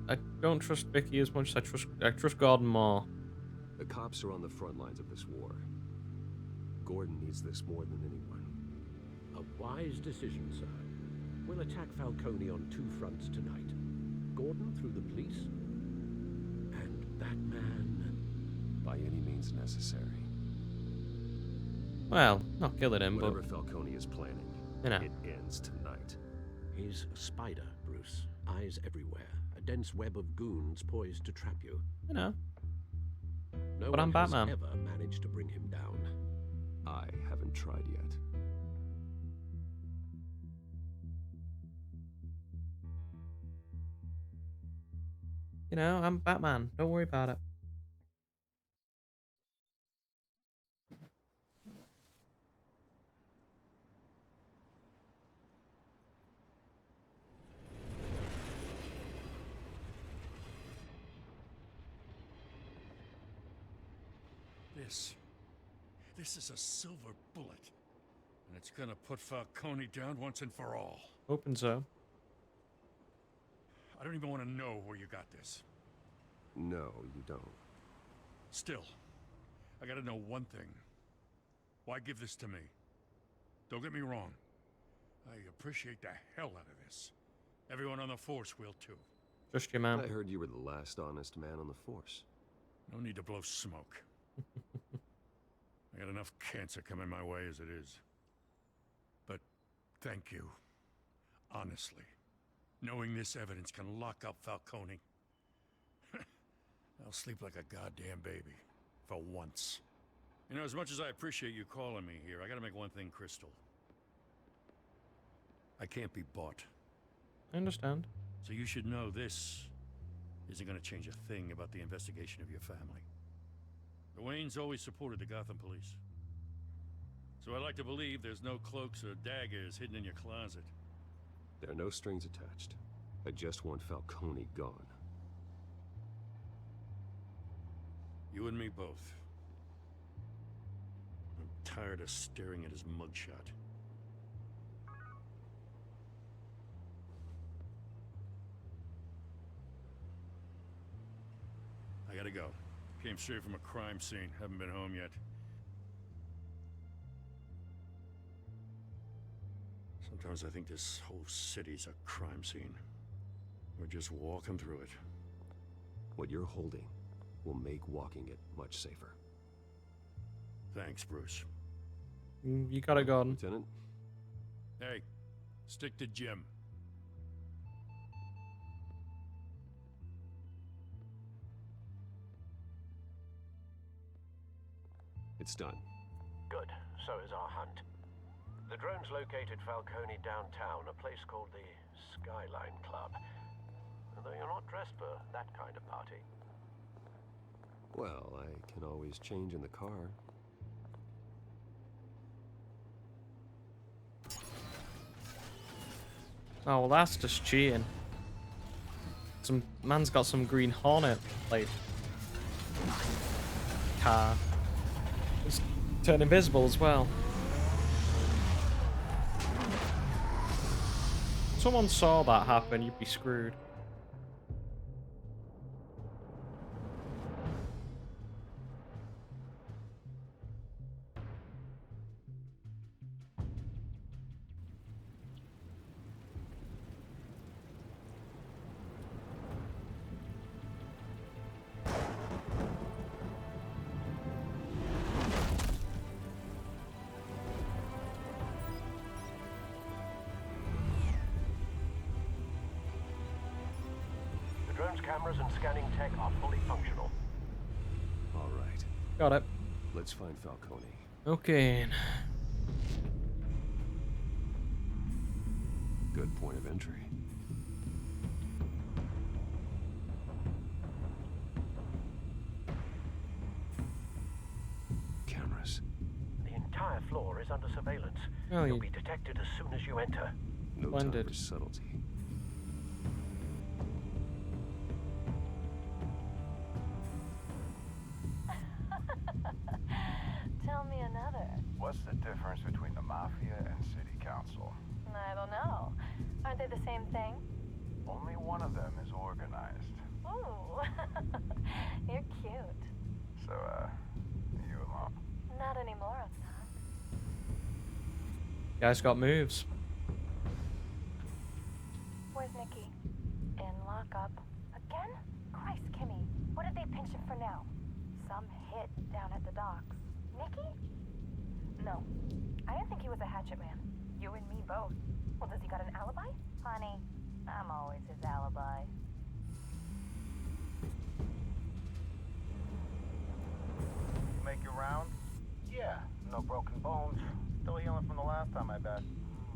I don't trust Vicky as much as I trust Gordon more. The cops are on the front lines of this war. Gordon needs this more than anyone. A wise decision, sir. We'll attack Falcone on two fronts tonight. Gordon through the police, and Batman... by any means necessary. Well, not killing him, Whatever but Falcone is planning, you know. it ends tonight. He's a spider, Bruce. Eyes everywhere. A dense web of goons poised to trap you. You know. No But I'm one has Batman. ever managed to bring him down. I haven't tried yet. You know, I'm Batman. Don't worry about it. This is a silver bullet. And it's gonna put Falcone down once and for all. Hoping so. I don't even want to know where you got this. No, you don't. Still, I gotta know one thing. Why give this to me? Don't get me wrong. I appreciate the hell out of this. Everyone on the force will too. Just your man. I heard you were the last honest man on the force. No need to blow smoke. I got enough cancer coming my way as it is. But thank you. Honestly. Knowing this evidence can lock up Falcone. I'll sleep like a goddamn baby. For once. You know, as much as I appreciate you calling me here, I gotta make one thing crystal. I can't be bought. I understand. So you should know this isn't gonna change a thing about the investigation of your family. The Waynes always supported the Gotham police. So I like to believe there's no cloaks or daggers hidden in your closet. There are no strings attached. I just want Falcone gone. You and me both. I'm tired of staring at his mugshot. I gotta go. Came straight from a crime scene. Haven't been home yet. Sometimes I think this whole city's a crime scene. We're just walking through it. What you're holding will make walking it much safer. Thanks, Bruce. You gotta go. Lieutenant? Hey, stick to Jim. It's done. Good. So is our hunt. The drones located Falcone downtown, a place called the Skyline Club. Although you're not dressed for that kind of party. Well, I can always change in the car. Oh, well, that's just cheating. Some man's got some Green Hornet plate car. It's turned invisible as well. If someone saw that happen, you'd be screwed. Cameras and scanning tech are fully functional. All right. Got it. Let's find Falcone. Okay. Good point of entry. Cameras. The entire floor is under surveillance. Oh, You'll be detected as soon as you enter. No time for subtlety. Tell me another. What's the difference between the Mafia and City Council? I don't know. Aren't they the same thing? Only one of them is organized. Ooh, you're cute. So, you alone? Not anymore, I'm not. Guys got moves. up. Again? Christ, Kimmy. What did they pinch him for now? Some hit down at the docks. Nikki? No. I didn't think he was a hatchet man. You and me both. Well, does he got an alibi? Honey, I'm always his alibi. Make your round? Yeah, no broken bones. Still healing from the last time, I bet.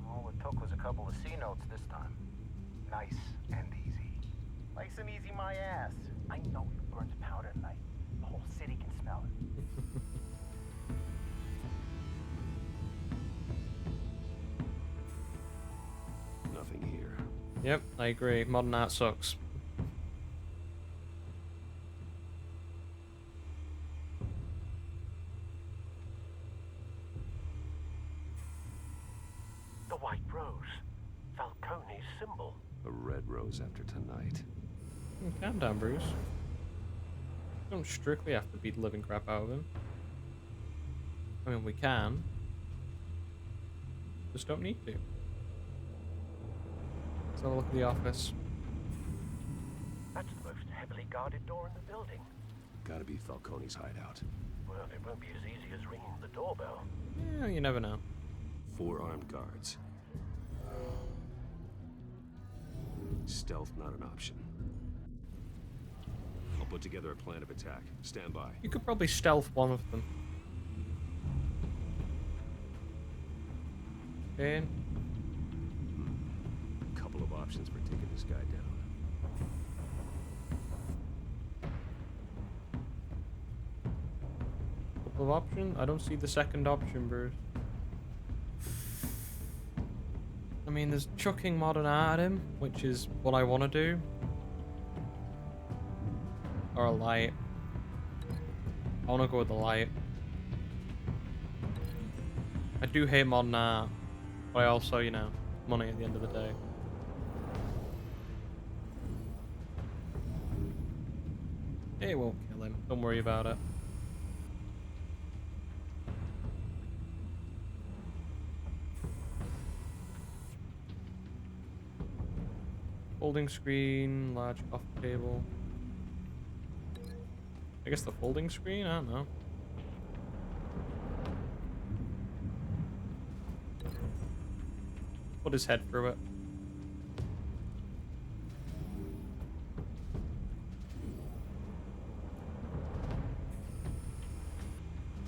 All it took was a couple of C notes this time. Nice and easy. Nice and easy, my ass. I know you burned powder tonight. The whole city can smell it. Nothing here. Yep, I agree. Modern art sucks. The white rose. Falcone's symbol. A red rose after tonight. Calm down, Bruce. Don't strictly have to beat the living crap out of him. I mean, we can. Just don't need to. Let's have a look at the office. That's the most heavily guarded door in the building. Gotta be Falcone's hideout. Well, it won't be as easy as ringing the doorbell. Yeah, you never know. 4 armed guards. Stealth not an option. I'll put together a plan of attack. Stand by. You could probably stealth one of them. Okay. Couple of options for taking this guy down. Couple of options? I don't see the second option, Bruce. I mean, there's chucking modern art at him, which is what I want to do. Or a light. I want to go with the light. I do hate modern art, but I also, you know, money at the end of the day. It won't kill him. Don't worry about it. Folding screen, large coffee table. I guess the folding screen? I don't know. Put his head through it.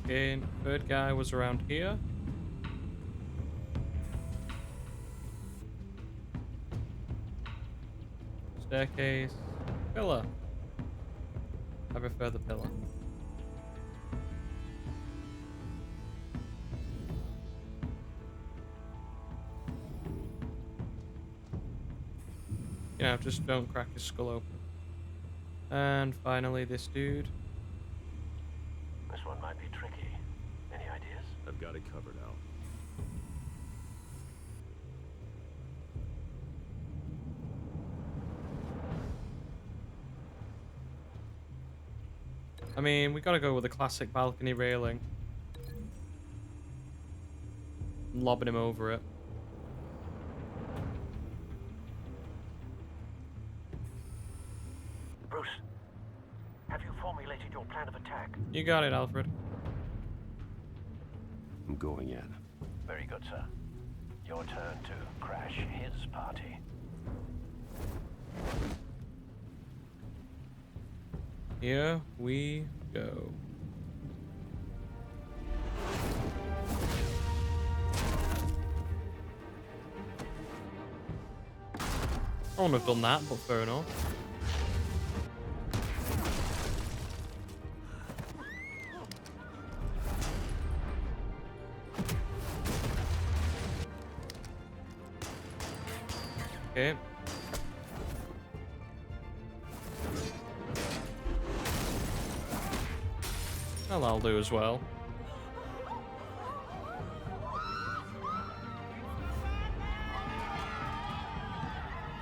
Okay, third guy was around here. Staircase. Pillar. I prefer the pillar. You know, just don't crack his skull open. And finally this dude. This one might be tricky. Any ideas? I've got it covered, Al. I mean, we gotta go with the classic balcony railing. Lobbing him over it. Bruce, have you formulated your plan of attack? You got it, Alfred. I'm going in. Very good, sir. Your turn to crash his party. Here we go. I wouldn't have done that, but fair enough. Okay. Well, I'll do as well.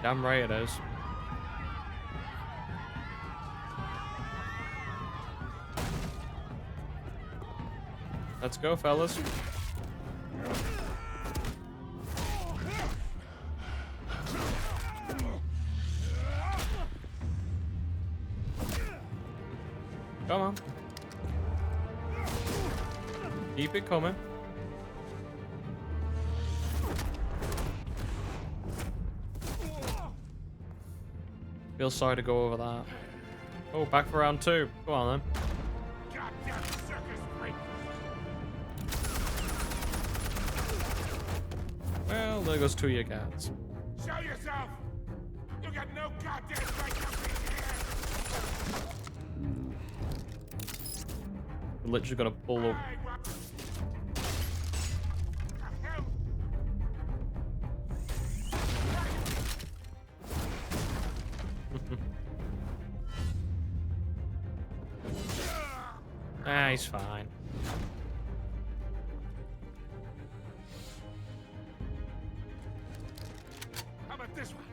Damn right it is. Let's go, fellas. Come on. Keep it coming. Feel sorry to go over that. Oh, back for round 2. Go on then. Goddamn circus freak! Well, there goes 2 of your cats. Show yourself! You got no goddamn right to be here! We're literally gonna pull up. Ah, he's fine. How about this one?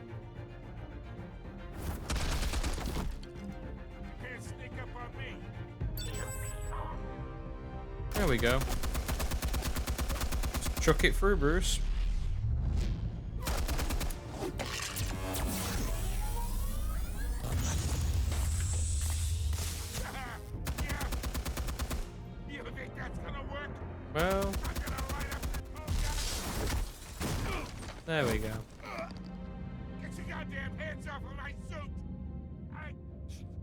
You can't sneak up on me. There we go. Just chuck it through, Bruce. You think that's gonna work? Well, there we go. Get your goddamn hands off of my suit!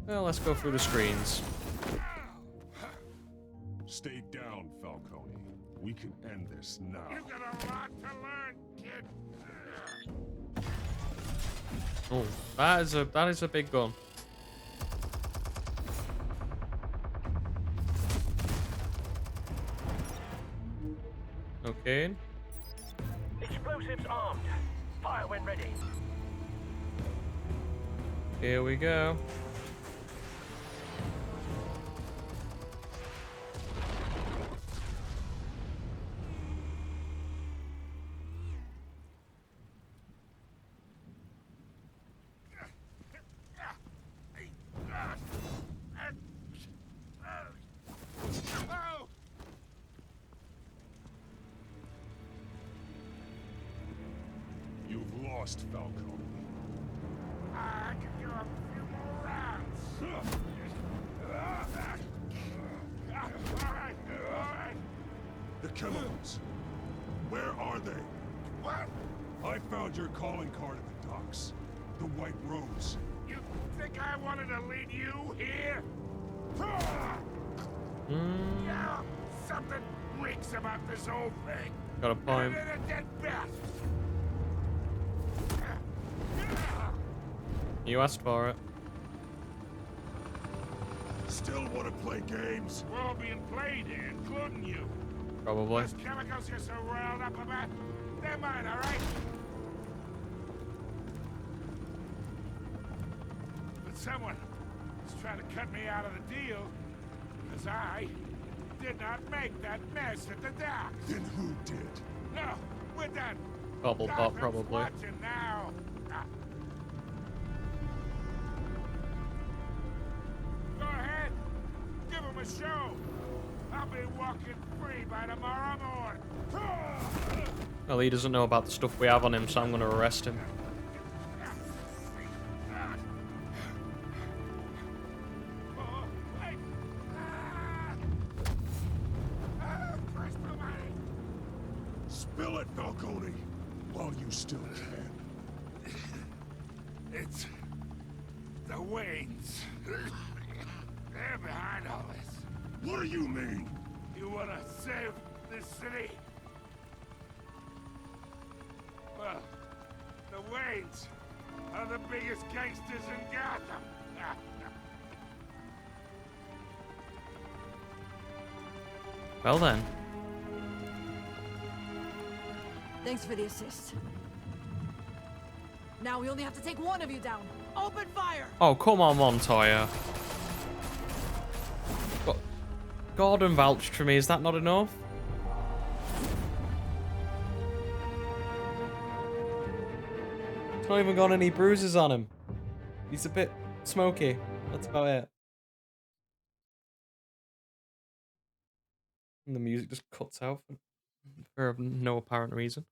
Well, let's go through the screens. Stay down, Falcone. We can end this now. You got a lot to learn, kid. Oh, that is a big gun. Okay. Explosives armed. Fire when ready. Here we go. You've lost, Falcone. I can do a few more rounds. All right. The chemicals. Where are they? What? I found your calling card at the docks. The White Rose. You think I wanted to lead you here? Yeah, something reeks about this whole thing. Got a point. Better than a dead bat. You asked for it. Still want to play games? We're all being played here, including you. Probably. Those chemicals you're so riled up about, they're mine, all right? But someone is trying to cut me out of the deal because I did not make that mess at the docks. Then who did? No, we're done. Cobblepot, Gotham's probably. watching now. Go ahead. Give him a show. I'll be walking free by tomorrow morning. Well, he doesn't know about the stuff we have on him, so I'm going to arrest him. Spill it, Falcone, while you still can. It's the Waynes. They're behind all this. What do you mean? You want to save this city? Well, the Waynes are the biggest gangsters in Gotham. Well then. Thanks for the assist. Now we only have to take one of you down. Open fire! Oh, come on, Montoya. Gordon vouched for me. Is that not enough? He's not even got any bruises on him. He's a bit smoky. That's about it. And the music just cuts out for no apparent reason.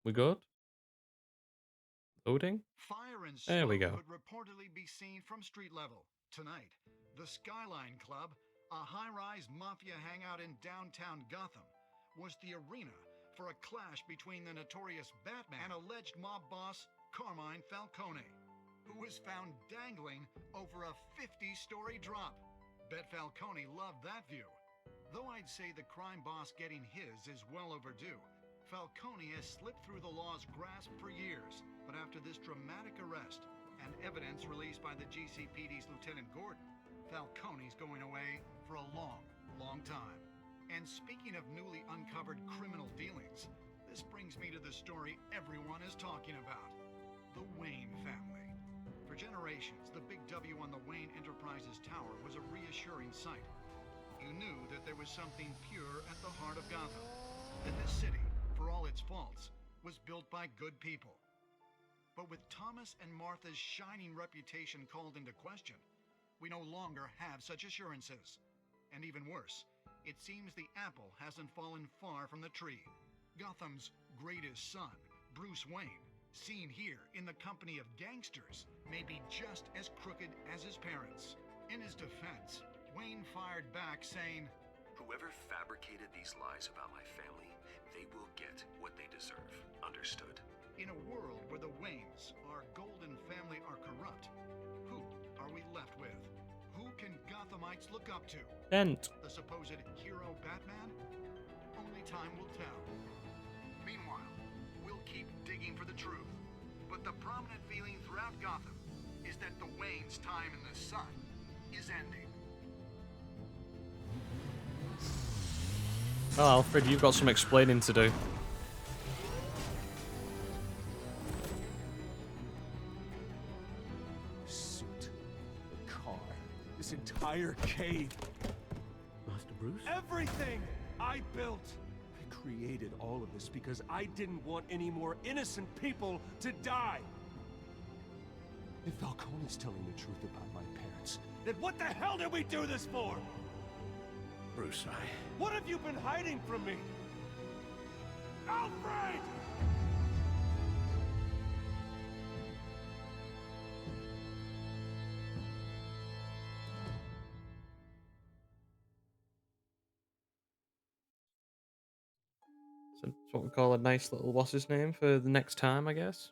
We good? Loading? Fire and There slow we go. could reportedly be seen from street level. Tonight, the Skyline Club, a high-rise mafia hangout in downtown Gotham, was the arena for a clash between the notorious Batman and alleged mob boss Carmine Falcone, who was found dangling over a 50-story drop. Bet Falcone loved that view. Though I'd say the crime boss getting his is well overdue, Falcone has slipped through the law's grasp for years. But after this dramatic arrest and evidence released by the GCPD's Lieutenant Gordon, Falcone's going away for a long, long time. And speaking of newly uncovered criminal dealings, this brings me to the story everyone is talking about: the Wayne family. For generations, the big W on the Wayne Enterprises Tower was a reassuring sight. You knew that there was something pure at the heart of Gotham, that this city, for all its faults, was built by good people. But with Thomas and Martha's shining reputation called into question, we no longer have such assurances. And even worse, it seems the apple hasn't fallen far from the tree. Gotham's greatest son, Bruce Wayne, seen here in the company of gangsters, may be just as crooked as his parents. In his defense, Wayne fired back saying, "Whoever fabricated these lies about my family, they will get what they deserve. Understood?" In a world where the Waynes, our golden family, are corrupt, who are we left with? Who can Gothamites look up to? Dent. The supposed hero Batman? Only time will tell. Meanwhile, we'll keep digging for the truth. But the prominent feeling throughout Gotham is that the Waynes' time in the sun is ending. Well, Alfred, you've got some explaining to do. The suit, the car, this entire cave. Master Bruce? Everything I built. I created all of this because I didn't want any more innocent people to die. If Falcone's telling the truth about my parents, then what the hell did we do this for? Bruce, What have you been hiding from me? Alfred! So it's what we call a nice little what's his name for the next time, I guess.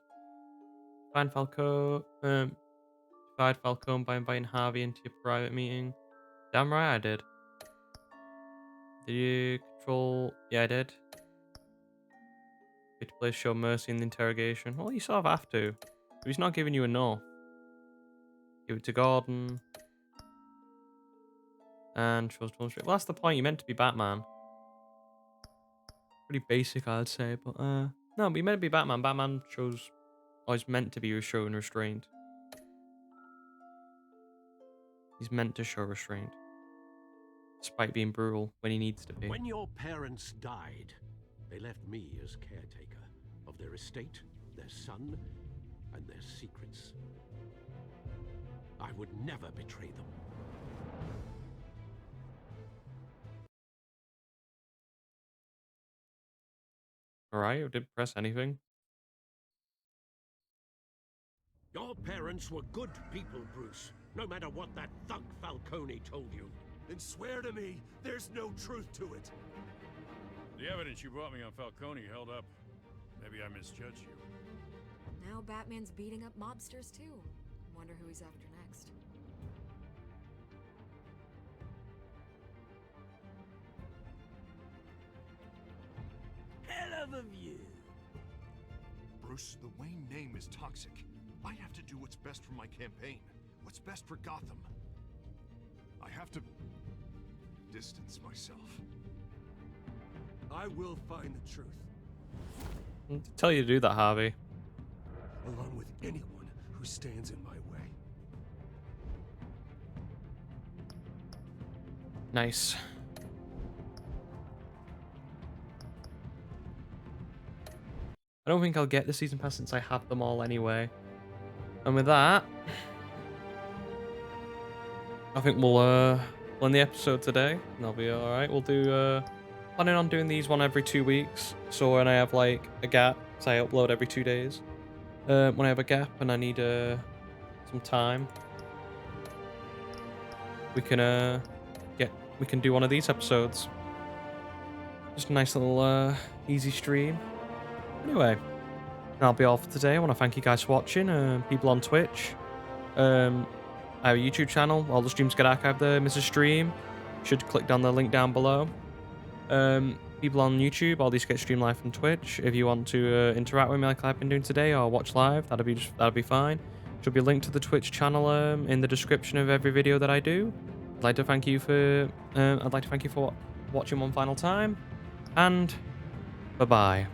Find Falcone. Divide Falcone by inviting Harvey into your private meeting. Damn right I did. Did you control? Yeah, I did. Get to please show mercy in the interrogation. Well, you sort of have to. If he's not giving you enough, give it to Gordon. And shows Tom Street. Well, that's the point. You're meant to be Batman. Pretty basic, I'd say, but no, but you're meant to be Batman. Batman shows, or is meant to be showing restraint. He's meant to show restraint, despite being brutal when he needs to be. When your parents died, they left me as caretaker of their estate, their son, and their secrets. I would never betray them. Alright, I didn't press anything. Your parents were good people, Bruce, no matter what that thug Falcone told you. Then swear to me there's no truth to it. The evidence you brought me on Falcone held up. Maybe I misjudged you. Now Batman's beating up mobsters too. Wonder who he's after next. Hell of a view. Bruce, the Wayne name is toxic. I have to do what's best for my campaign. What's best for Gotham. I have to distance myself. I will find the truth. I didn't tell you to do that, Harvey. Along with anyone who stands in my way. Nice. I don't think I'll get the season pass since I have them all anyway. And with that, I think we'll end the episode today. And that'll be alright. We'll do planning on doing these one every 2 weeks. So when I have like a gap, so I upload every 2 days. when I have a gap and I need some time, we can do one of these episodes. Just a nice little easy stream. Anyway, that'll be all for today. I want to thank you guys for watching. People on Twitch, I have a YouTube channel. All the streams get archived there. Miss a stream, should click down the link down below. People on YouTube, all these get streamed live from Twitch. If you want to interact with me like I've been doing today, or watch live, that'll be fine. Should be linked to the Twitch channel in the description of every video that I do. I'd like to thank you for watching one final time, and bye bye.